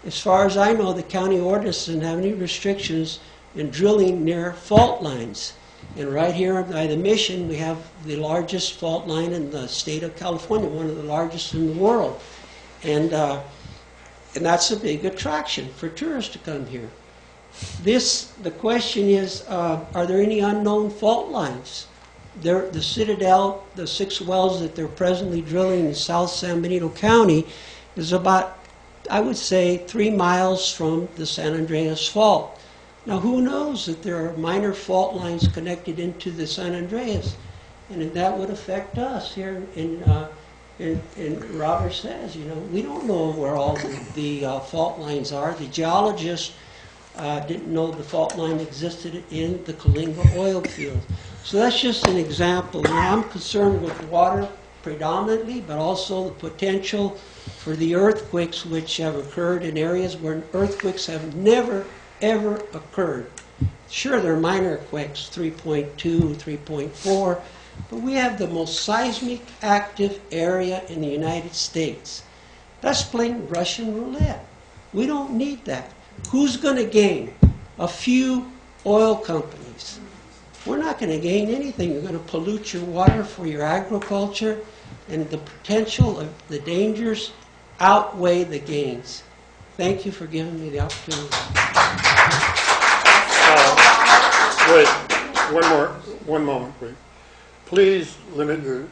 As far as I know, the county ordinance doesn't have any restrictions in drilling near fault lines. And right here by the Mission, we have the largest fault line in the state of California, one of the largest in the world. And that's a big attraction for tourists to come here. The question is, are there any unknown fault lines? The Citadel, the 6 wells that they're presently drilling in South San Benito County is about, I would say, 3 miles from the San Andreas Fault. Now, who knows that there are minor fault lines connected into the San Andreas, and that would affect us here. And Robert says, you know, we don't know where all the fault lines are. The geologists didn't know the fault line existed in the Coalinga oil field. So that's just an example. Now, I'm concerned with water predominantly, but also the potential for the earthquakes which have occurred in areas where earthquakes have never ever occurred. Sure, there are minor quakes, 3.2, 3.4, but we have the most seismic active area in the United States. That's playing Russian roulette. We don't need that. Who's going to gain? A few oil companies. We're not going to gain anything. You're going to pollute your water for your agriculture, and the potential of the dangers outweigh the gains. Thank you for giving me the opportunity. Wait, one moment, please. Please limit your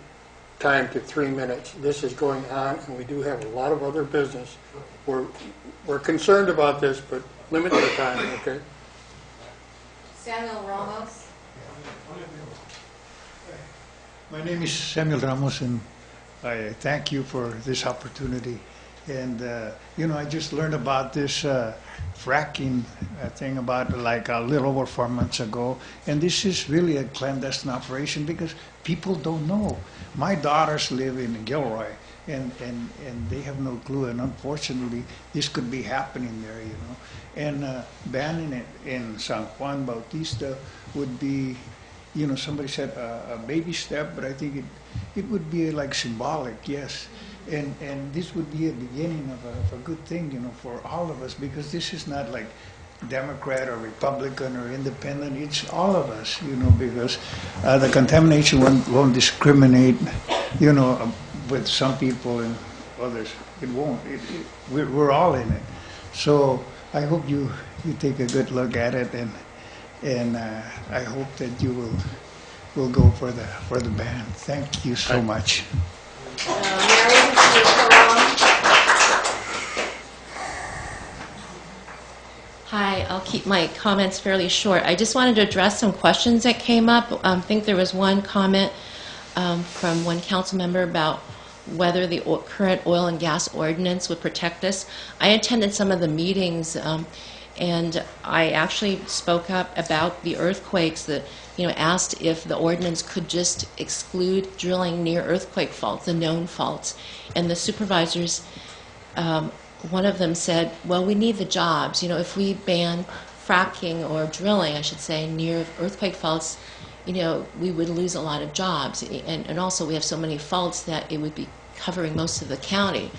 time to 3 minutes. This is going on, and we do have a lot of other business. We're concerned about this, but limit your time, okay? Samuel Ramos. My name is Samuel Ramos, and I thank you for this opportunity. And, you know, I just learned about this fracking thing about like a little over 4 months ago. And this is really a clandestine operation because people don't know. My daughters live in Gilroy, and they have no clue. And unfortunately, this could be happening there, you know. And banning it in San Juan Bautista would be, you know, somebody said a baby step, but I think it would be like symbolic, yes. And this would be a beginning of a good thing, you know, for all of us, because this is not like Democrat or Republican or independent. It's all of us, you know, because the contamination won't discriminate, you know, with some people and others. It won't. We're all in it. So I hope you take a good look at it, and I hope that you will go for the ban. Thank you so much. Hi, I'll keep my comments fairly short. I just wanted to address some questions that came up. I think there was one comment from one council member about whether the current oil and gas ordinance would protect us. I attended some of the meetings, and I actually spoke up about the earthquakes, that, you know, asked if the ordinance could just exclude drilling near earthquake faults, the known faults. And the supervisors, one of them said, well, we need the jobs. You know, if we ban fracking or drilling, I should say, near earthquake faults, we would lose a lot of jobs. And also we have so many faults that it would be covering most of the county.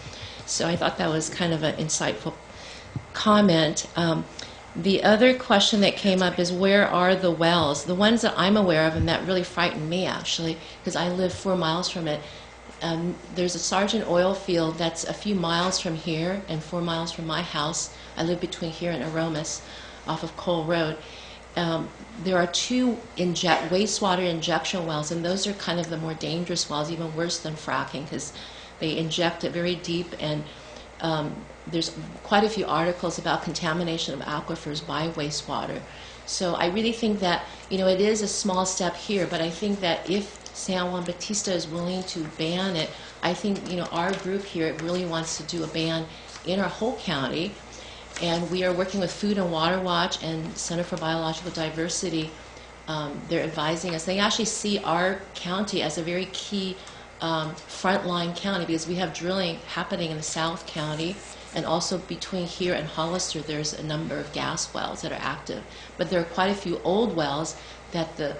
So I thought that was kind of an insightful comment. The other question that came up is, where are the wells? The ones that I'm aware of, and that really frightened me actually, because I live 4 miles from it. There's a Sargent oil field that's a few miles from here and 4 miles from my house. I live between here and Aromas off of Cole Road. There are 2 wastewater injection wells, and those are kind of the more dangerous wells, even worse than fracking, because they inject it very deep, and there's quite a few articles about contamination of aquifers by wastewater. So I really think that, it is a small step here, but I think that if San Juan Bautista is willing to ban it, I think, our group here really wants to do a ban in our whole county. And we are working with Food and Water Watch and Center for Biological Diversity. They're advising us. They actually see our county as a very key frontline county, because we have drilling happening in the South County, and also between here and Hollister there's a number of gas wells that are active. But there are quite a few old wells that the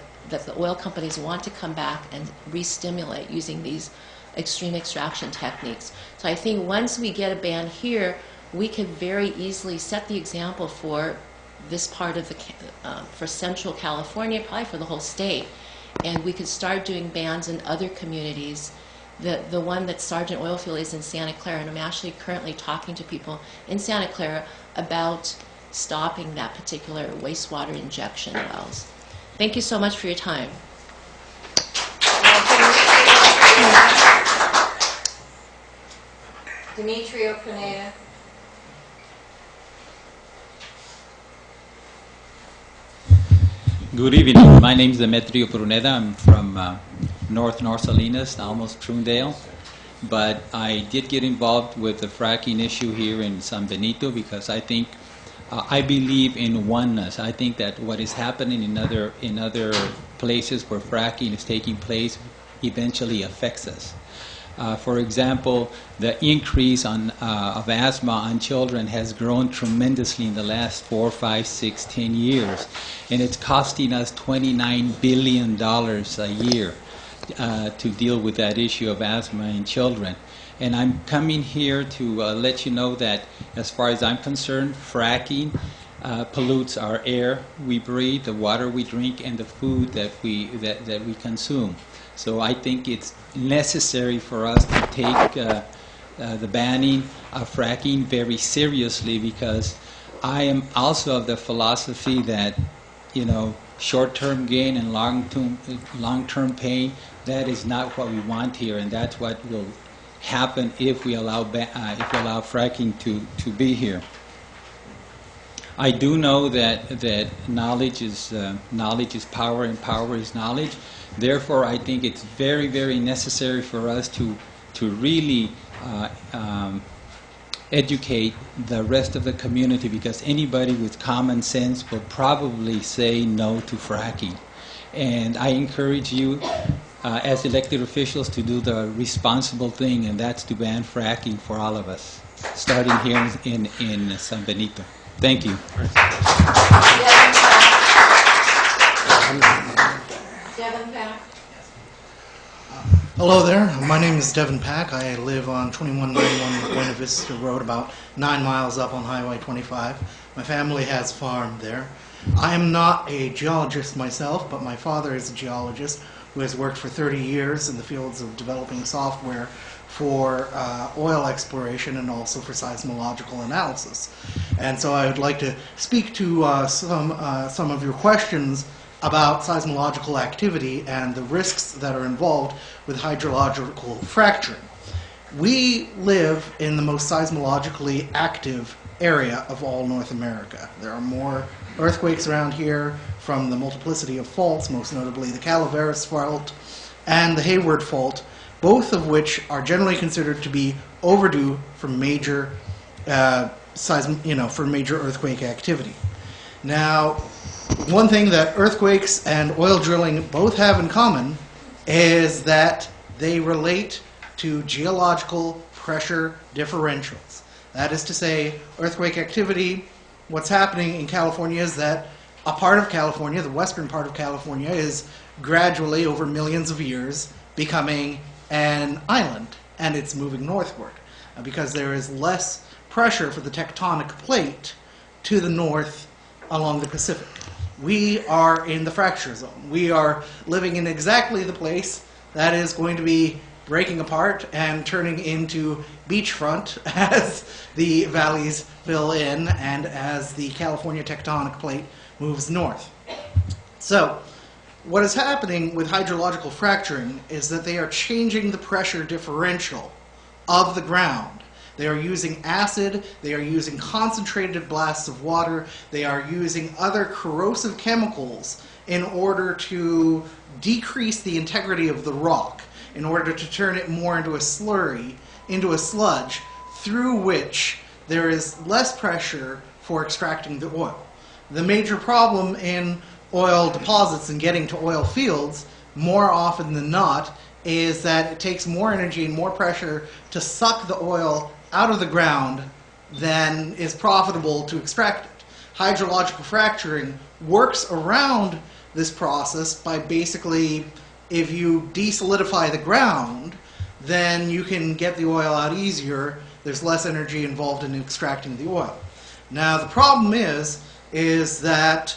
oil companies want to come back and re-stimulate using these extreme extraction techniques. So I think once we get a ban here, we could very easily set the example for this part of for Central California, probably for the whole state. And we could start doing bans in other communities. The one that Sargent Oilfield is in Santa Clara, and I'm actually currently talking to people in Santa Clara about stopping that particular wastewater injection wells. Thank you so much for your time. Demetrio Pineda. Good evening. My name is Demetrio Pruneda. I'm from North Salinas, almost Trundale. But I did get involved with the fracking issue here in San Benito because I think, I believe in oneness. I think that what is happening in other places where fracking is taking place eventually affects us. For example, the increase of asthma on children has grown tremendously in the last 4, 5, 6, 10 years. And it's costing us $29 billion a year to deal with that issue of asthma in children. And I'm coming here to let you know that, as far as I'm concerned, fracking pollutes our air we breathe, the water we drink, and the food that we consume. So I think it's necessary for us to take the banning of fracking very seriously, because I am also of the philosophy that, short-term gain and long-term pain, that is not what we want here, and that's what will happen if we allow fracking to be here. I do know that knowledge is power, and power is knowledge. Therefore, I think it's very, very necessary for us to really educate the rest of the community, because anybody with common sense will probably say no to fracking. And I encourage you, as elected officials, to do the responsible thing, and that's to ban fracking for all of us, starting here in San Benito. Thank you. Hello there, my name is Devin Pack. I live on 2191 Buena Vista Road, about 9 miles up on Highway 25. My family has a farm there. I am not a geologist myself, but my father is a geologist who has worked for 30 years in the fields of developing software for oil exploration and also for seismological analysis. And so I would like to speak to some of your questions about seismological activity and the risks that are involved with hydrological fracturing. We live in the most seismologically active area of all North America. There are more earthquakes around here from the multiplicity of faults, most notably the Calaveras Fault and the Hayward Fault, both of which are generally considered to be overdue for major for major earthquake activity. Now, one thing that earthquakes and oil drilling both have in common is that they relate to geological pressure differentials. That is to say, earthquake activity what's happening in California is that a part of California, the western part of California, is gradually, over millions of years, becoming an island, and it's moving northward because there is less pressure for the tectonic plate to the north along the Pacific. We are in the fracture zone. We are living in exactly the place that is going to be breaking apart and turning into beachfront as the valleys fill in and as the California tectonic plate moves north. So, what is happening with hydrological fracturing is that they are changing the pressure differential of the ground. They are using acid, they are using concentrated blasts of water, they are using other corrosive chemicals in order to decrease the integrity of the rock, in order to turn it more into a slurry, into a sludge, through which there is less pressure for extracting the oil. The major problem in oil deposits and getting to oil fields, more often than not, is that it takes more energy and more pressure to suck the oil out of the ground than is profitable to extract it. Hydrological fracturing works around this process by basically, if you desolidify the ground, then you can get the oil out easier. There's less energy involved in extracting the oil. Now the problem is that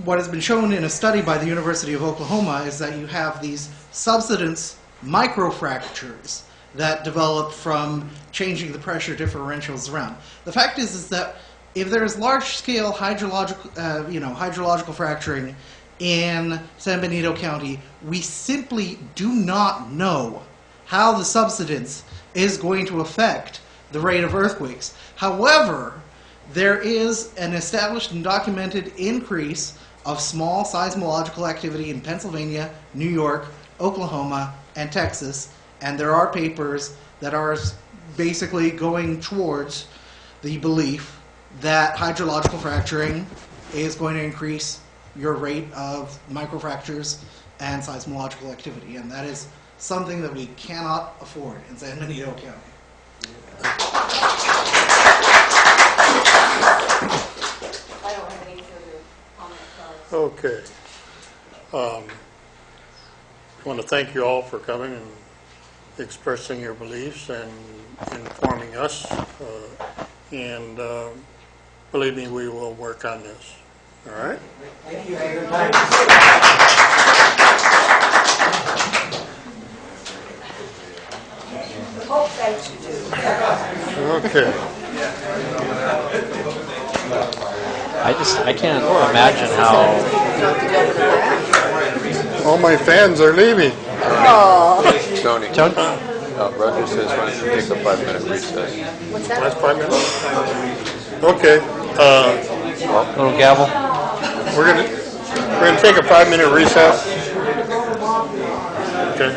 what has been shown in a study by the University of Oklahoma is that you have these subsidence microfractures that develop from changing the pressure differentials around. The fact is that if there is large-scale hydrological fracturing in San Benito County, we simply do not know how the subsidence is going to affect the rate of earthquakes. However, there is an established and documented increase of small seismological activity in Pennsylvania, New York, Oklahoma, and Texas, and there are papers that are basically going towards the belief that hydrological fracturing is going to increase your rate of microfractures and seismological activity, and that is something that we cannot afford in San Benito County. I don't have any further comments. Okay. I want to thank you all for coming and expressing your beliefs and informing us. And believe me, we will work on this. All right? Thank you for your time. Hope that you do. Okay. I can't imagine how. All my fans are leaving. Tony. Roger says why don't you take a 5-minute recess? What's that? Last 5 minutes? Okay. Little gavel. We're gonna take a 5-minute recess. Okay.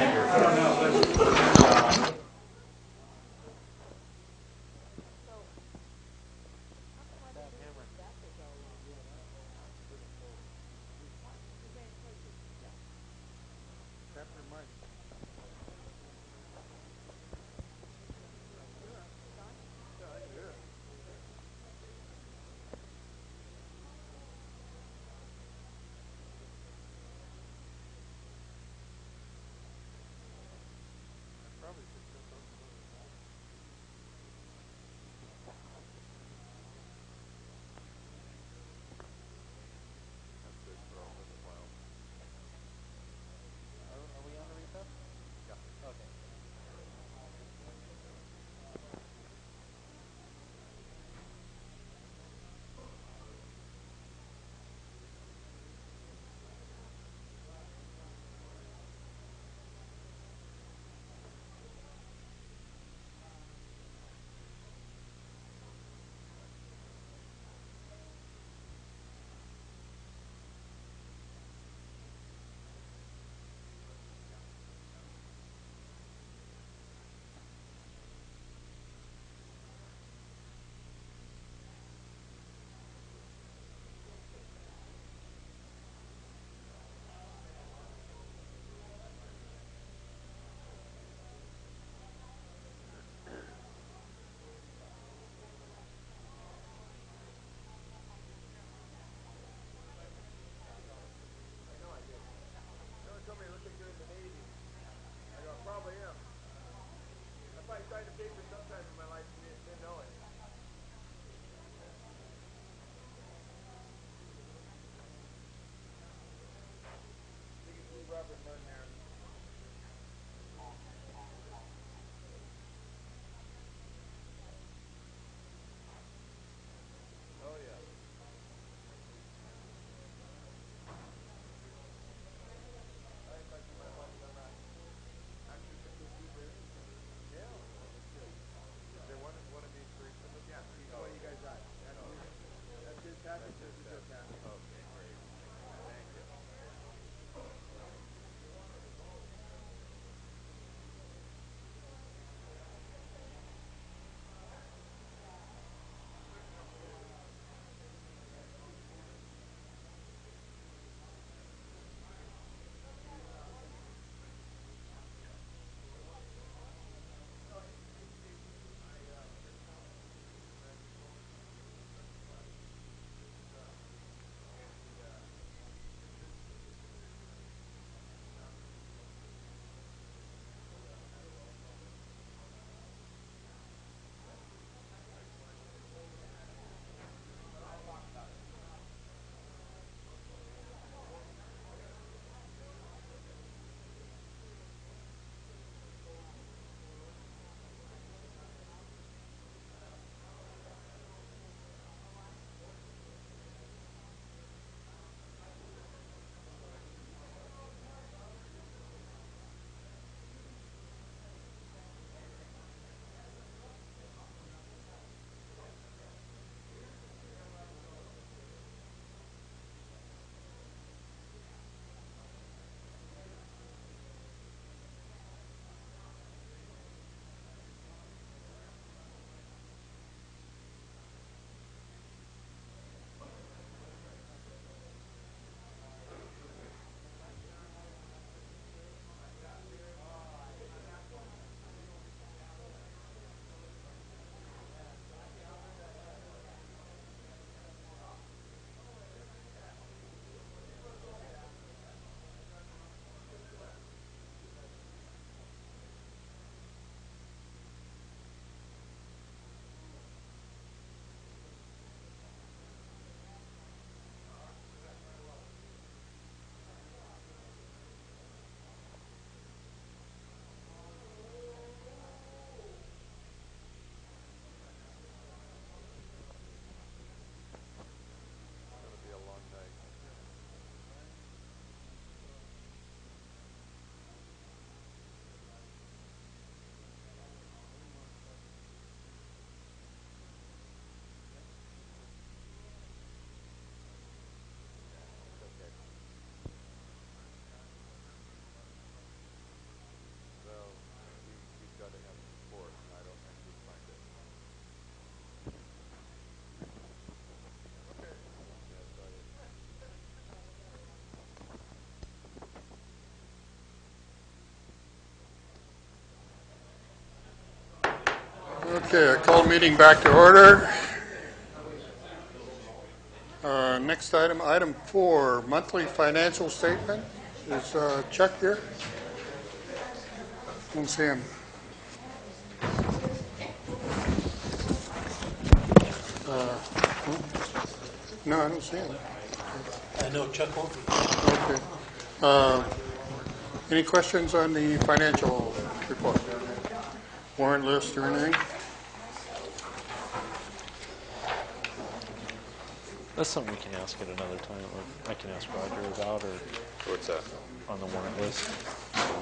Okay, I call the meeting back to order. Next item, item 4, monthly financial statement. Is Chuck here? I don't see him. No, I don't see him. I know Chuck won't be. Okay. Any questions on the financial report? Warrant list or anything? That's something we can ask at another time, or I can ask Roger about, or What's that? on the warrant list.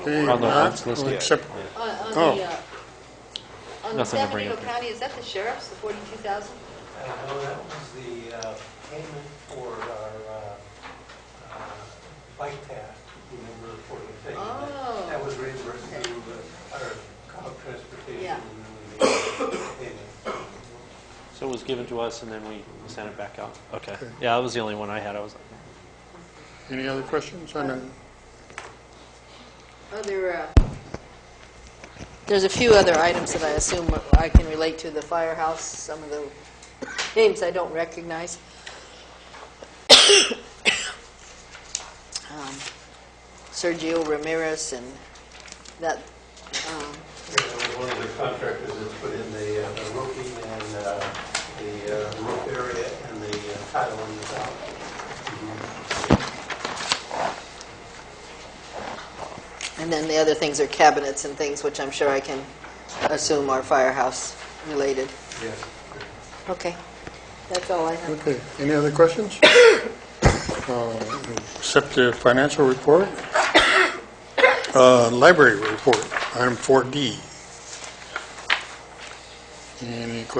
Okay, On the not- warrant list. except- On Oh. the, on the Nothing to San bring Benito up here. County, is that the sheriff's, the 42,000? No, that was the payment for our bike path, remember, for the thing. Oh. That was reimbursed through our Gov transportation. Yeah. And then we made the payment. So it was given to us, and then we sent it back out. Okay. Yeah, that was the only one I had. I was. Any other questions on that? There's a few other items that I assume I can relate to the firehouse, some of the names I don't recognize. Sergio Ramirez and that. One of the contractors that's put in the roofing and the roof area and the tile on the top. And then the other things are cabinets and things, which I'm sure I can assume are firehouse related. Yes. Okay, that's all I have. Okay, any other questions? Accept the financial report. Library report, item 4D. Any questions?